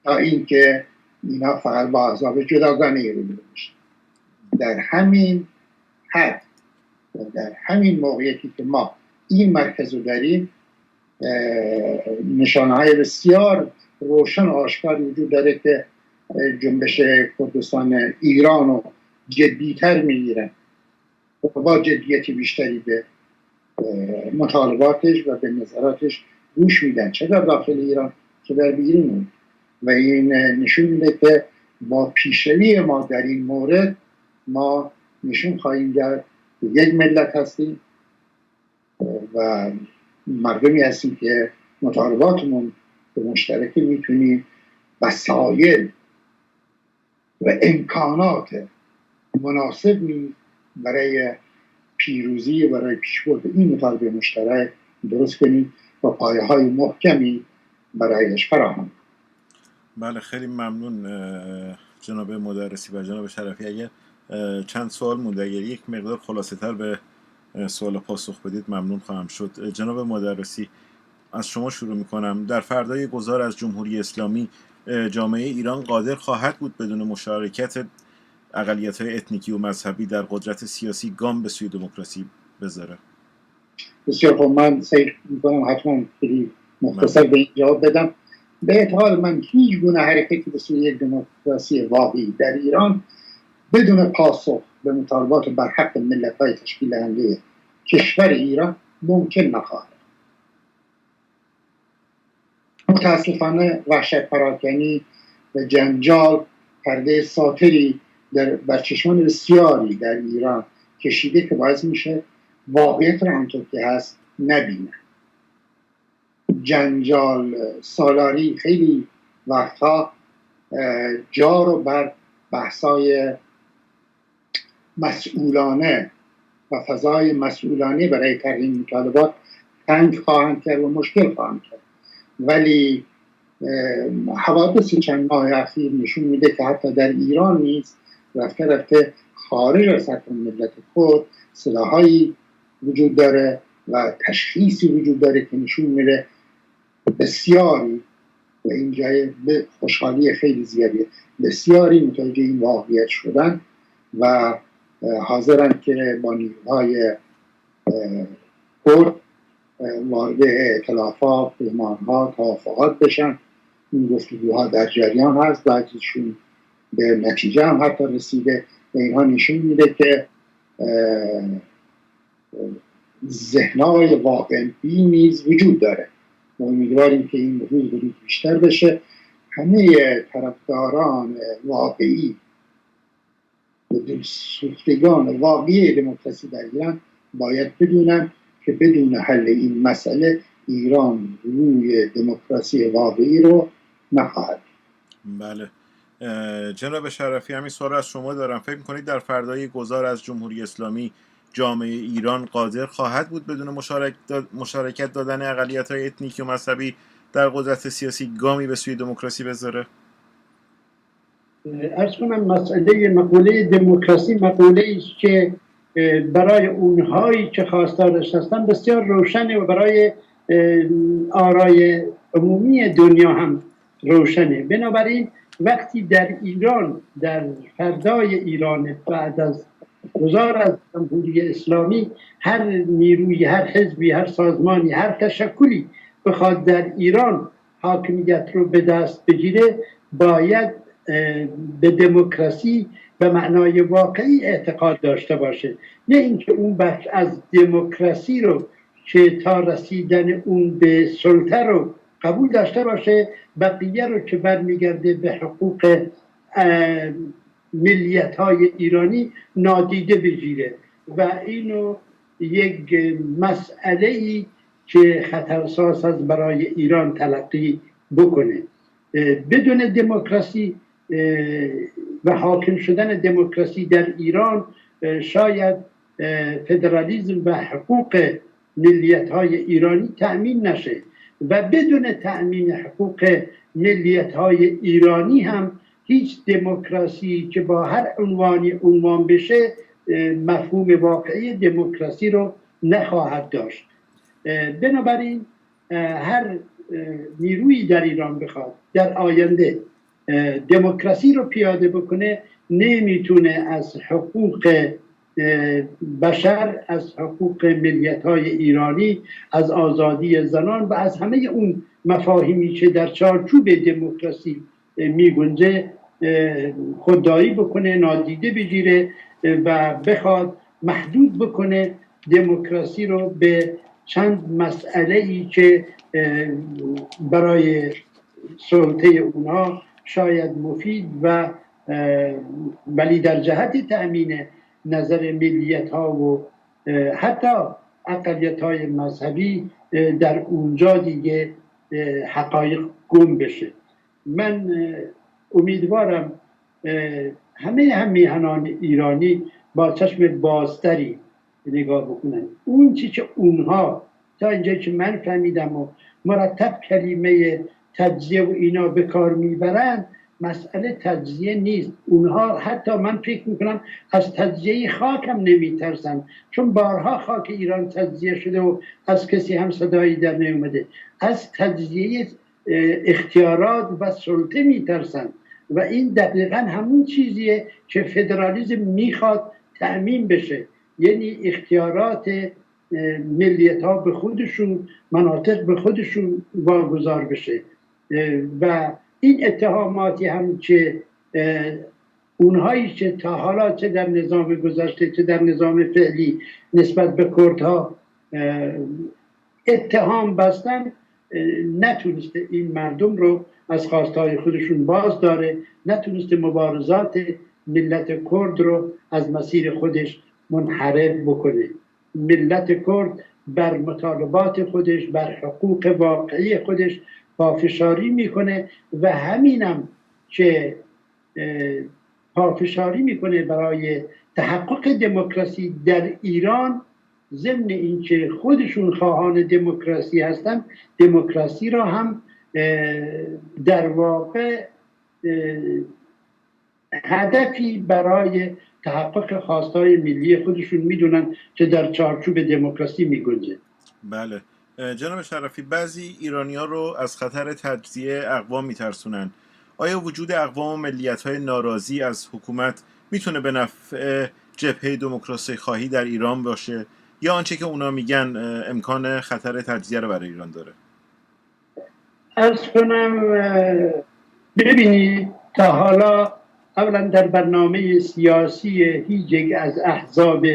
تا اینکه اینا فقط با عذاب جداگانه رو میشه. در همین حد و در همین موقعیتی که ما این مرکز رو داریم، نشانه‌های بسیار روشن و آشکار وجود داره که جنبش کردستان ایران رو جدیتر میگیرن و با جدیت بیشتری به مطالباتش و به نظراتش گوش میدن، چه در داخل ایران چه در بیرون. و این نشون میده که با پیشروی ما در این مورد ما نشون خواهیم داد که یک ملت هستیم و مردمی هستیم که مطالباتمون به مشترک میتونیم وسایل و امکانات مناسبی برای پیروزی و برای پیشبرد این مطالبه مشترک درست کنیم و پایه‌های محکمی برایش فراهم. بله، خیلی ممنون جناب مدرسی و جناب شرفی. اگه چند سوال مونده، اگر یک مقدار خلاصه تر به سوال پاسخ بدید ممنون خواهم شد. جناب مدرسی، از شما شروع میکنم. در فردای گذار از جمهوری اسلامی جامعه ایران قادر خواهد بود بدون مشارکت اقلیت‌های اتنیکی و مذهبی در قدرت سیاسی گام به سوی دموکراسی بذاره؟ بسیار خوب، من سعی میکنم حتما خیلی مختصر به این جواب بدم. به اعتقاد من هیچ گونه حرکتی به سوی یک دموکراسی واقعی در ایران بدون پاسخ به مطالبات برحق ملت‌های تشکیل دهنده کشور ایران ممکن نخواهد. متاسفانه وحشت پراکنی و جنجال پرده ساتری بر چشمان بسیاری در ایران کشیده که باعث میشه واقعیت را همونطور که هست نبینه. جنجال سالاری خیلی وقتها جا رو بر بحثای مسئولانه و فضای مسئولانه برای ترحیم مطالبات تنگ خواهند کرد و مشکل خواهند کرد. ولی حوادث چند ماه اخیر نشون میده که حتی در ایران نیز رفته رفته خارج از سطح ملت خود صداهایی وجود داره و تشخیصی وجود داره که نشون میده بسیاری، و این جای به خوشحالی خیلی زیادیه، بسیاری متوجه این واقعیت شدن و حاضرن که با نیروهای کرد وارد ائتلافات، پیمانها، توافقات بشن. این گفتگوها در جریان هست، بعضیشون به نتیجه هم حتی رسیده و اینها نشون میده که ذهن‌های واقع بین نیز وجود داره. ما امیدواریم که این روز به روز بیشتر بشه. همه طرفداران واقعی و دلسوختگان واقعی دموکراسی در ایران باید بدونن که بدون حل این مسئله ایران روی دموکراسی واقعی رو نخواهد. بله، جناب شرفی، همین سوال از شما دارم. فکر می‌کنید در فردای گذار از جمهوری اسلامی جامعه ایران قادر خواهد بود بدون مشارکت دادن اقلیت‌های اتنیکی و مذهبی در قدرت سیاسی گامی به سوی دموکراسی بذاره؟ عرض کنم مسئله مقوله دموکراسی مقوله است که برای اونهایی که خواستارش هستن بسیار روشنه و برای آرای عمومی دنیا هم روشنه. بنابراین وقتی در ایران، در فردای ایران بعد از گذار از جمهوری اسلامی، هر نیروی، هر حزبی، هر سازمانی، هر تشکلی بخواد در ایران حاکمیت رو به دست بگیره باید به دموکراسی به معنای واقعی اعتقاد داشته باشه، نه اینکه اون بخش از دموکراسی رو که تا رسیدن اون به سلطه رو قبول داشته باشه، بقیه رو که برمیگرده به حقوق ملیت های ایرانی نادیده بگیره و اینو یک مسئله ای که خطرساز است برای ایران تلقی بکنه. بدون دموکراسی و حاکم شدن دموکراسی در ایران شاید فدرالیسم و حقوق ملیت های ایرانی تأمین نشه و بدون تأمین حقوق ملیت های ایرانی هم هیچ دموکراسی که با هر عنوانی عنوان بشه مفهوم واقعی دموکراسی رو نخواهد داشت. بنابراین هر نیرویی در ایران بخواد در آینده دموکراسی رو پیاده بکنه نمیتونه از حقوق بشر، از حقوق ملیت‌های ایرانی، از آزادی زنان و از همه اون مفاهیمی که در چارچوب دموکراسی میگنجه خودداری بکنه، نادیده بگیره و بخواد محدود بکنه دموکراسی رو به چند مسئله‌ای که برای سلطه اونها شاید مفید و ولی در جهت تأمین نظر ملیت ها و حتی اقلیت های مذهبی در اونجا دیگه حقایق گم بشه. من امیدوارم همه میهنان ایرانی با چشم بازتری نگاه بکنن. اون چی که اونها تا اینجا که من فهمیدم و مرتب کلمه تجزیه و اینا به کار میبرن، مسئله تجزیه نیست. اونها حتی من فکر میکنم از تجزیه خاک هم نمیترسن، چون بارها خاک ایران تجزیه شده و از کسی هم صدایی در نیومده. از تجزیه اختیارات و سلطه میترسن و این دقیقا همون چیزیه که فدرالیسم میخواد تأمین بشه، یعنی اختیارات ملیت ها به خودشون، مناطق به خودشون واگذار بشه. و این اتهاماتی هم که اونهایی که تا حالا چه در نظام گذشته چه در نظام فعلی نسبت به کردها اتهام بستن، نتونسته این مردم رو از خواستهای خودشون باز داره، نتونسته مبارزات ملت کرد رو از مسیر خودش منحرف بکنه. ملت کرد بر مطالبات خودش، بر حقوق واقعی خودش پافشاری میکنه و همینم که پافشاری میکنه برای تحقق دموکراسی در ایران، ضمن اینکه خودشون خواهان دموکراسی هستن، دموکراسی را هم در واقع هدفی برای تحقق خواستهای ملی خودشون میدونن که در چارچوب دموکراسی میگنجه. بله جناب شرفی، بعضی ایرانی‌ها رو از خطر تجزیه اقوام میترسونن. آیا وجود اقوام و ملیت‌های ناراضی از حکومت میتونه به نفع جبهه دموکراسی خواهی در ایران باشه یا آنچه که اونا میگن امکان خطر تجزیه رو برای ایران داره؟ عرض کنم ببینید، تا حالا اولا در برنامه سیاسی هیچ یک از احزاب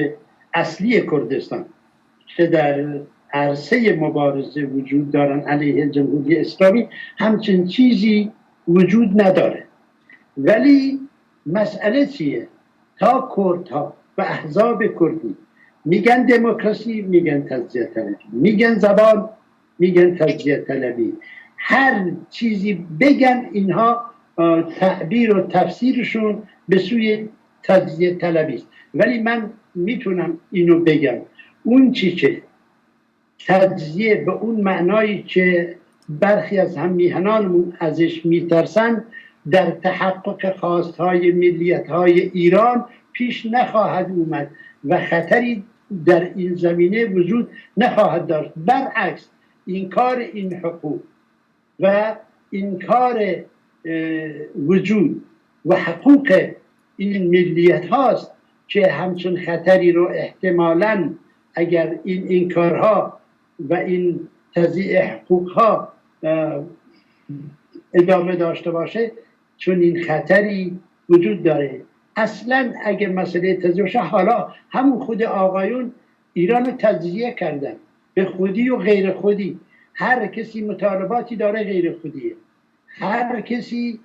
اصلی کردستان که در عرصه مبارزه وجود دارن علیه جمهوری اسلامی همچین چیزی وجود نداره. ولی مسئله چیه؟ تا کردها و احزاب کردی میگن دموکراسی، میگن تجزیه طلبی، میگن زبان، میگن تجزیه طلبی، هر چیزی بگن اینها تعبیر و تفسیرشون به سوی تجزیه طلبی است. ولی من میتونم اینو بگم، اون چی که تجزیه به اون معنایی که برخی از هم میهنانمون ازش میترسن در تحقق خواستهای ملیت‌های ایران پیش نخواهد اومد و خطری در این زمینه وجود نخواهد داشت. برعکس انکار این حقوق و انکار وجود و حقوق این ملیت هاست که همچون خطری رو احتمالاً اگر این انکارها و این تضییع حقوق ها ادامه داشته باشه، چون این خطری وجود داره. اصلا اگه مسئله تضییع باشه، حالا همون خود آقایون ایران رو تجزیه کردن به خودی و غیر خودی. هر کسی مطالباتی داره غیر خودیه، هر کسی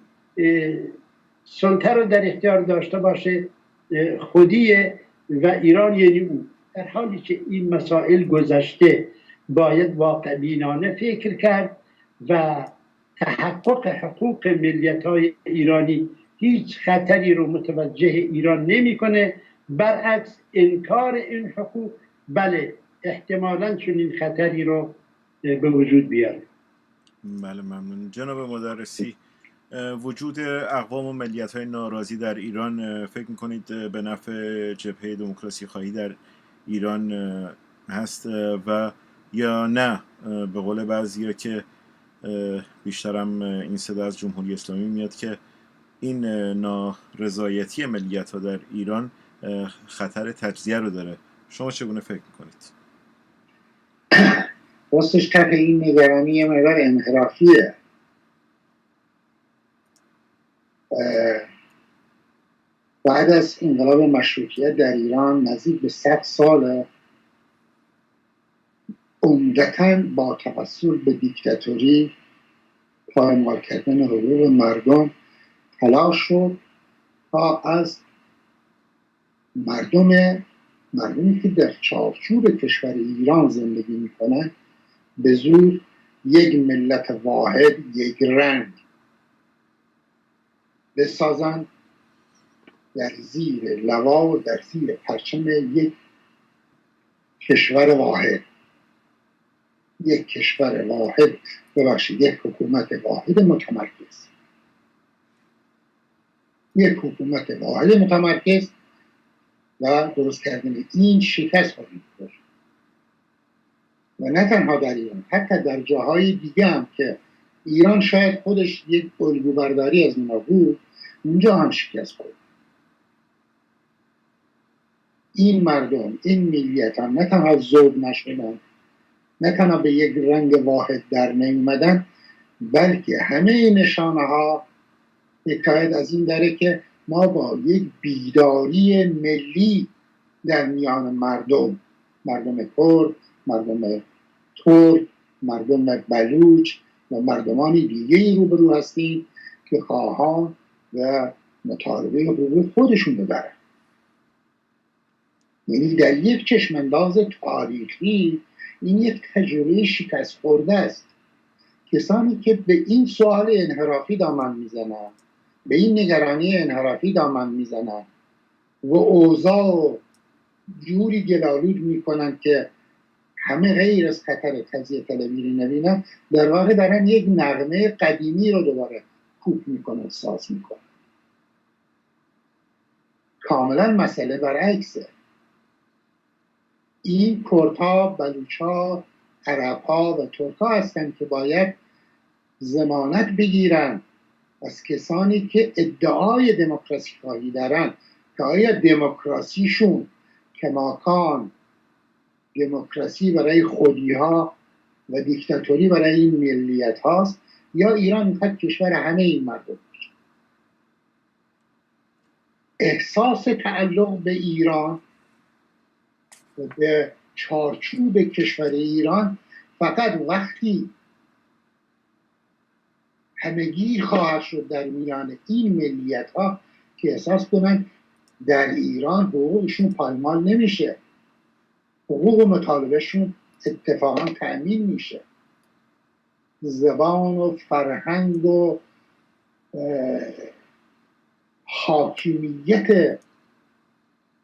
سلطه رو در اختیار داشته باشه خودیه و ایران یعنی اون. در حالی که این مسائل گذشته، باید واقع بینانه فکر کرد و تحقق حقوق ملیت‌های ایرانی هیچ خطری رو متوجه ایران نمی‌کنه. برعکس انکار این حقوق بله احتمالاً چون این خطری رو به وجود بیاره. بله ممنون. جناب مدرسی، وجود اقوام و ملیت‌های ناراضی در ایران فکر می‌کنید به نفع جبهه دموکراسی خواهی در ایران هست و یا نه به قول بعضیا که بیشترم این صدا از جمهوری اسلامی میاد که این نارضایتی ملیت‌ها در ایران خطر تجزیه رو داره؟ شما چگونه فکر می‌کنید؟ راستش طرح این نگرانی یه مقدار انحرافیه. بعد از انقلاب مشروطیت در ایران نزدیک به 100 سال عمدتاً با توسل به دیکتاتوری، پایمال کردن حقوق مردم تلاش شد تا از مردمی که در چارچوب کشور ایران زندگی میکنن به زور یک ملت واحد، یک رنگ بسازند در زیر لوا و در زیر پرچم یک کشور واحد، یک حکومت واحد متمرکز، و درست کردن این شکست خواهید خورد. و نه تنها در ایران، حتی در جاهای دیگه هم که ایران شاید خودش یک الگوبرداری از اونا بود، اونجا هم شکست خورد. این مردم، این ملیت هم نه تنها ذوب نشدن، نه تنها به یک رنگ واحد در نیومدن، بلکه همه نشانه ها حکایت از این داره که ما با یک بیداری ملی در میان مردم کرد، مردم ترک، مردم بلوچ و مردمان دیگه روبرو هستیم که خواهان و مطالبه حقوق خودشون ببرن. یعنی در یک چشمانداز تاریخی این یک تجربه شکست خورده است. کسانی که به این سوال انحرافی دامن میزنن، به این نگرانی انحرافی دامن میزنن و اوضاع جوری گلالود میکنن که همه غیر از خطر تجزیه طلبی نبینن، در واقع دارن یک نغمه قدیمی رو دوباره کوک میکنن، ساز میکنن. کاملا مسئله برعکسه. این کردها، بلوچها، عربها و ترکها هستن که باید ضمانت بگیرن از کسانی که ادعای دموکراسی خواهی دارن که آیا دموکراسیشون کماکان دموکراسی برای خودیها و دیکتاتوری برای این ملیت هاست یا ایران میخواد کشور همه این مردم باشه. احساس تعلق به ایران و به چارچوب کشور ایران فقط وقتی همگیر خواهد شد در میان این ملیت ها که احساس کنن در ایران حقوقشون پایمال نمیشه، حقوق و مطالبهشون اتفاقا تأمین میشه، زبان و فرهنگ و حاکمیت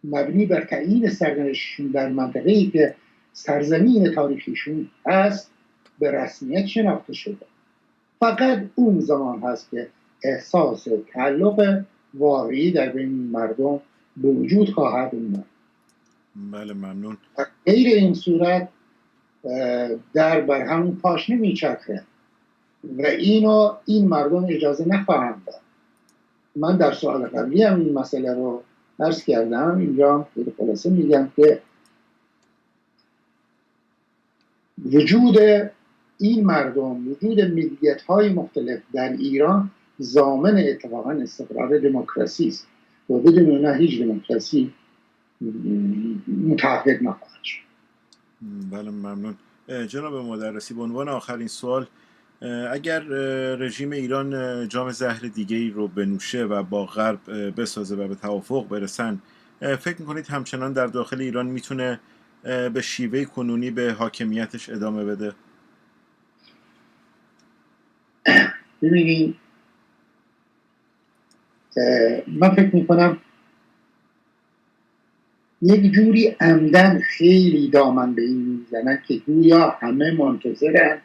مبنی بر تعیین سرنوشتشون در منطقه‌ای که سرزمین تاریخیشون هست به رسمیت شناخته شده. فقط اون زمان هست که احساس تعلق واقعی در بین مردم به وجود خواهد اومد. بله ممنون. غیر این صورت در بر همون پاش نمیچرخه و این مردم اجازه نخواهند داد. من در سوال قبلی هم این مسئله رو عرض کردم، اینجا خیلی خلاصه میگم که وجود این مردم وجود ملیت‌های مختلف در ایران ضامن اتفاقا استقرار دموکراسی است و بدون اونها هیچ دموکراسی متحقق نخواهد شد. بله ممنون. جناب مدرسی، به عنوان آخرین سوال، اگر رژیم ایران جام زهر دیگه‌ای رو بنوشه و با غرب بسازه و به توافق برسن، فکر میکنید همچنان در داخل ایران میتونه به شیوه کنونی به حاکمیتش ادامه بده؟ ببینید، من فکر میکنم یک جوری عمدن خیلی دامن به این میزنن که گویا همه منتظرن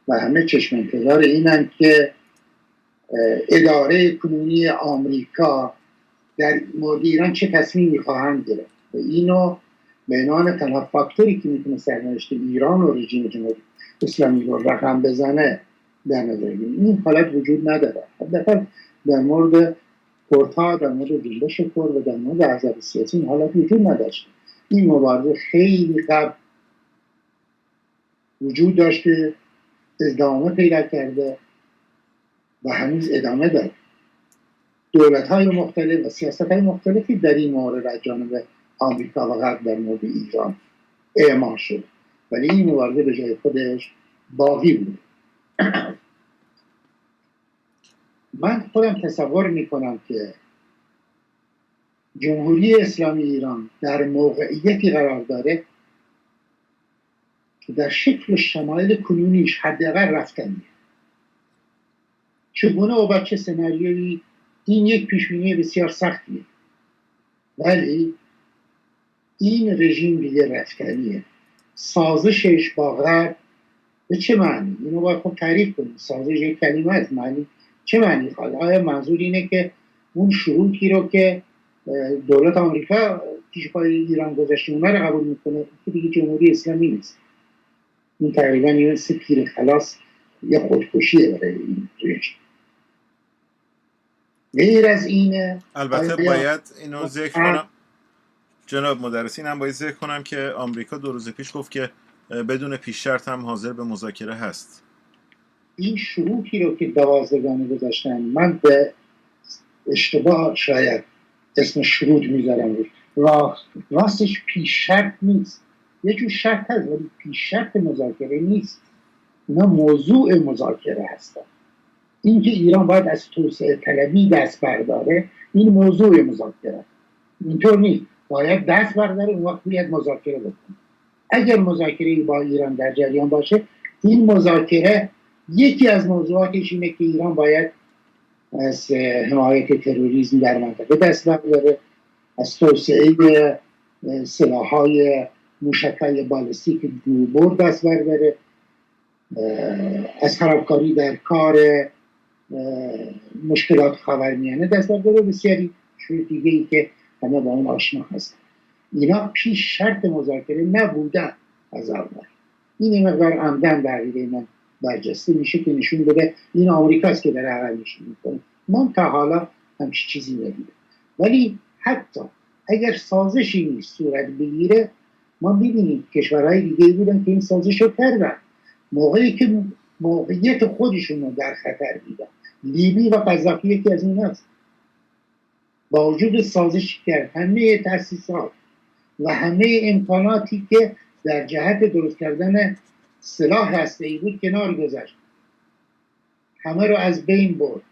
و همه چشم انتظار اینن که اداره کنونی آمریکا در مورد ایران چه تصمیمی خواهند گرفت و اینو به عنوان تنها فاکتوری که میتونه سرنوشت ایران و رژیم جمهوری اسلامی رو رقم بزنه در نظر بگیریم. این حالت وجود نداره. حداقل در مورد کردها، در مورد جنبش کرد و در مورد احزاب سیاسی این حالت وجود نداشته. این مبارزه خیلی قبل وجود داشته، ادامه پیدا کرده و هنوز ادامه داره. دولت‌های مختلف و سیاست‌های مختلفی در این مورد از جانب آمریکا و غرب در مورد ایران اعمال شد، ولی این مبارزه به جای خودش باقی بود. من خودم تصور میکنم که جمهوری اسلامی ایران در موقعیتی قرار داره که در شکل و شمایل کنونیش حداقل رفتنیه. چگونه و با چه سناریویی، این یک پیشبینی بسیار سختیه، ولی این رژیم دیگه رفتنیه. سازشش با غرب به چه معنی؟ اینو باید خب تعریف کنیم. سازش یک کلمه است، معنی چه معنی خواهد؟ آیا منظور اینه که اون شروطی رو که دولت آمریکا پیش پای ایران گذاشته اونها رو قبول میکنه؟ که دیگه جمهوری اسلامی نیست. این تقریبا یه پیر خلاص یا خودکشیه برای این رژیم. غیر از اینه، البته باید اینو ذکر کنم جناب مدرسی، اینم باید ذکر کنم که آمریکا 2 روز پیش گفت که بدون پیش شرط هم حاضر به مذاکره هست. این شروطی رو که 12 گذاشتن، من به اشتباه شاید اسم شروط میذارم، راستش پیش شرط نیست. یه جور شرط هست ولی پیش شرط مذاکره نیست. اینا موضوع مذاکره هستن. اینکه ایران باید از توسعه طلبی دست برداره، این موضوع مذاکره. اینطور نیست باید دست برداره اون وقت باید مذاکره بکنه. اگر مذاکره با ایران در جریان باشه، این مذاکره یکی از موضوعاتش اینه که ایران باید از حمایت تروریسم در منطقه دست برداره، از توسعه سلاح‌های موشک‌های بالستیک دوربر دست برداره، از خرابکاری در کار مشکلات خاورمیانه دست برداره، بسیاری شروط دیگه‌ای که همه با اون آشنا هستن. اینا پیش شرط مذاکره نبودن از اول. این مقدار عمدن در عقیده من برجسته میشه که نشون بده این آمریکاست که در عقل نشون میکنه. من تا حالا همچی چیزی ندیدم. ولی حتی اگر سازشی نیست صورت بگیره، ما ببینیم کشورهای دیگه بودن که این سازش رو کردن موقعی که موقعیت خودشون رو در خطر دیدن. لیبی و قذافی یکی از این هست. با وجود سازش کرد همه تأسیسات و همه امکاناتی که در جهت درست کردن سلاح هسته‌ای بود کنار گذاشت، همه رو از بین برد،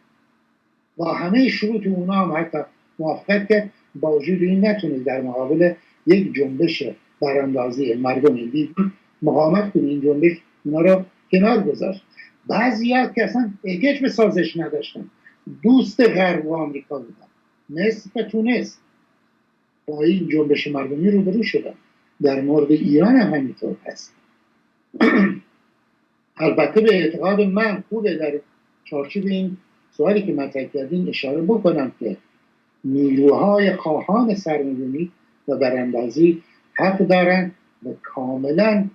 با همه شروط اونا هم حتی موافقت کرد، با وجود این نتونید در مقابل یک جنبش براندازی مردم لیبی مقاومت کنید. این جنبش اونا رو کنار گذاشت. بعضی‌ها که اصلا احتیاج به سازش نداشتن، دوست غرب و آمریکا بودن، مصر و تونس، با این جنبش مردمی روبرو شدن. در مورد ایران هم همینطور هست. البته به اعتقاد من خوبه در چارچوب این سوالی که مطرح کردین اشاره بکنم که نیروهای خواهان سرنگونی و براندازی حق دارن و کاملا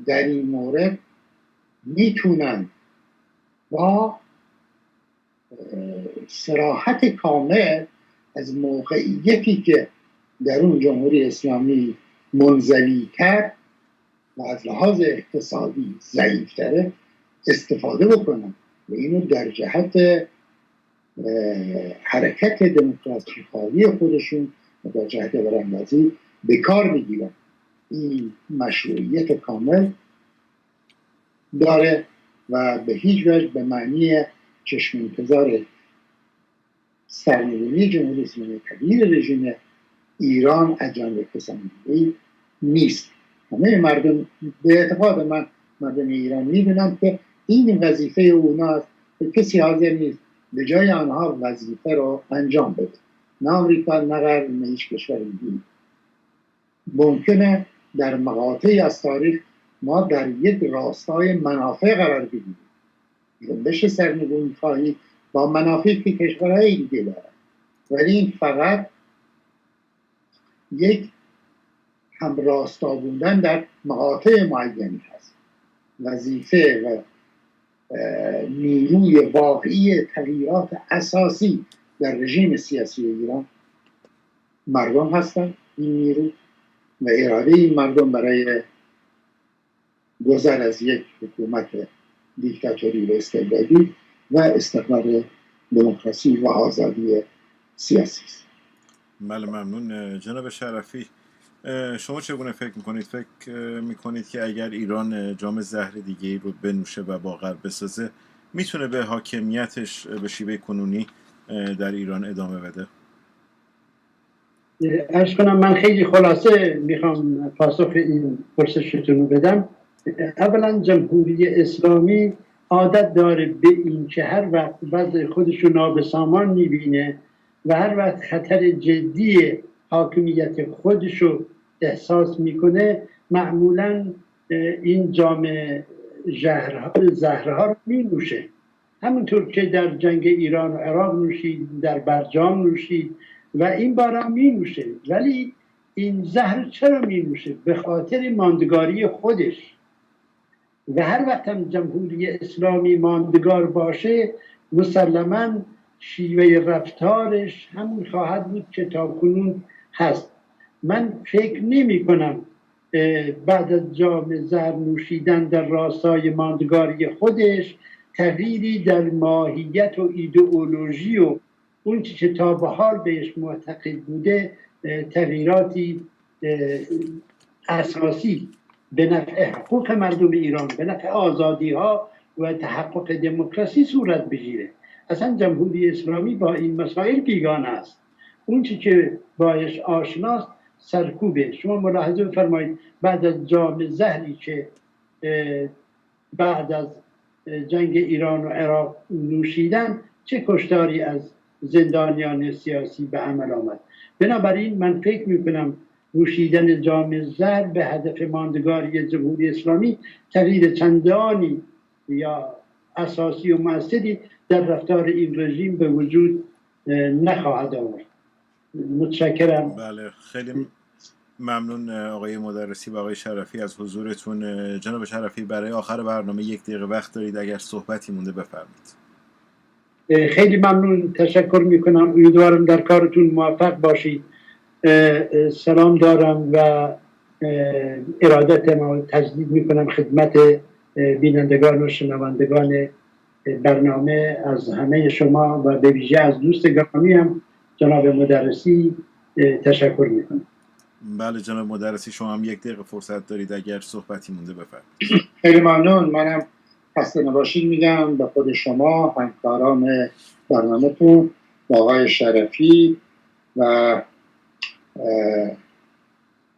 در این مورد میتونن با صراحت کامل از موقعیتی که در اون جمهوری اسلامی منزوی کرد و از لحاظ اقتصادی ضعیفتره استفاده بکنن و اینو در جهت حرکت دموکراسی خواهی خودشون و در جهت براندازی به کار بگیرن. این مشروعیت کامل داره و به هیچ وجه به معنی چشم انتظار سرنگونی جمهوری اسلامی تغییر رژیم ایران از جانب کسانی نیست. همه مردم به اعتقاد من مردم ایران میدونن که این وظیفه اوناست که کسی حاضر نیست به جای آنها وظیفه رو انجام بده. نه آمریکا، نه غرب، نه هیچ کشور دیگه. ممکنه در مقاطعی از تاریخ ما در یک راستای منافع قرار بگیریم. جنبش سرنگونی خواهی با منافعی که کشورهای دیگه دارن، ولی این فقط یک همراستا بودن در مقاطع معینی هست. وظیفه و نیروی واقعی تغییرات اساسی در رژیم سیاسی ایران مردم هستند. این نیرو و اراده این مردم برای گذر از یک حکومت دیکتاتوری و استبدادی و استقرار دموکراسی و آزادی سیاسی است. بله، ممنون جناب شرفی. شما چگونه فکر میکنید؟ فکر میکنید که اگر ایران جام زهر دیگه رو بنوشه و با غرب بسازه میتونه به حاکمیتش به شیوه کنونی در ایران ادامه بده؟ عرض کنم من خیلی خلاصه میخوام پاسخ این پرسشتون رو بدم. اولا جمهوری اسلامی عادت داره به این که هر وقت وضع خودش رو نابسامان میبینه و هر وقت خطر جدی حاکمیت خودش رو احساس میکنه معمولا این جام زهرها رو مینوشه. همونطور که در جنگ ایران و عراق نوشید، در برجام نوشید و این بار هم مینوشه. ولی این زهر چرا مینوشه؟ به خاطر ماندگاری خودش. و هر وقت هم جمهوری اسلامی ماندگار باشه مسلماً شیوه رفتارش همون خواهد بود که تاکنون هست. من فکر نمی کنم بعد از جام زهر نوشیدن در راستای ماندگاری خودش تغییری در ماهیت و ایدئولوژی و اون که تا به حال بهش معتقد بوده تغییراتی اساسی به نفع حقوق مردم ایران، به نفع آزادی ها و تحقق دموکراسی صورت بگیره. اصلا جمهوری اسلامی با این مسائل بیگانه است. اون که باش آشناست سرکوبه. شما ملاحظه بفرمایید بعد از جام زهری که بعد از جنگ ایران و عراق نوشیدن چه کشتاری از زندانیان سیاسی به عمل آمد. بنابراین من فکر میکنم نوشیدن جام زهر به هدف ماندگاری جمهوری اسلامی تغییر چندانی یا اساسی و مؤثری در رفتار این رژیم به وجود نخواهد آورد. متشکرم. بله، خیلی ممنون آقای مدرسی و آقای شرفی از حضورتون. جناب شرفی برای آخر برنامه 1 دقیقه وقت دارید، اگر صحبتی مونده بفرمایید. خیلی ممنون، تشکر میکنم. امیدوارم در کارتون موفق باشید. سلام دارم و ارادتم تجدید میکنم خدمت بینندگان و شنوندگان برنامه. از همه شما و به ویژه از دوست گرامی هم جناب مدرسی تشکر میکنم. بله جناب مدرسی، شما هم 1 دقیقه فرصت دارید، اگر صحبتی مونده بفرمایید. خیلی ممنون. منم خسته نباشید میگم به خود شما، همکاران برنامه‌تون، با آقای شرفی و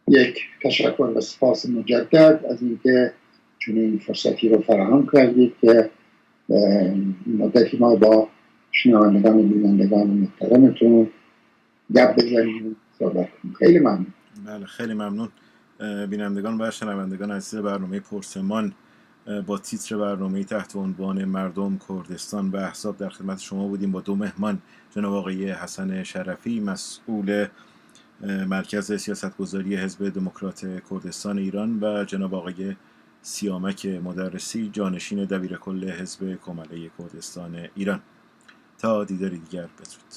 یک تشکر و سپاس مجدد از اینکه چنین فرصتی رو فراهم کردید که مدتی ما با شنوندگان و بینندگان محترمتون گپ بزنیم، صحبت کنیم. خیلی ممنون. بله، خیلی ممنون. بینندگان و شنوندگان عزیز برنامه پرسمان با تیتر برنامه تحت عنوان مردم، کردستان و احزاب در خدمت شما بودیم با 2 مهمان، جناب آقای حسن شرفی مسئول مرکز سیاستگذاری حزب دموکرات کردستان ایران و جناب آقای سیامک مدرسی جانشین دبیرکل حزب کماله کردستان ایران. تا دیداری دیگر، بدرود.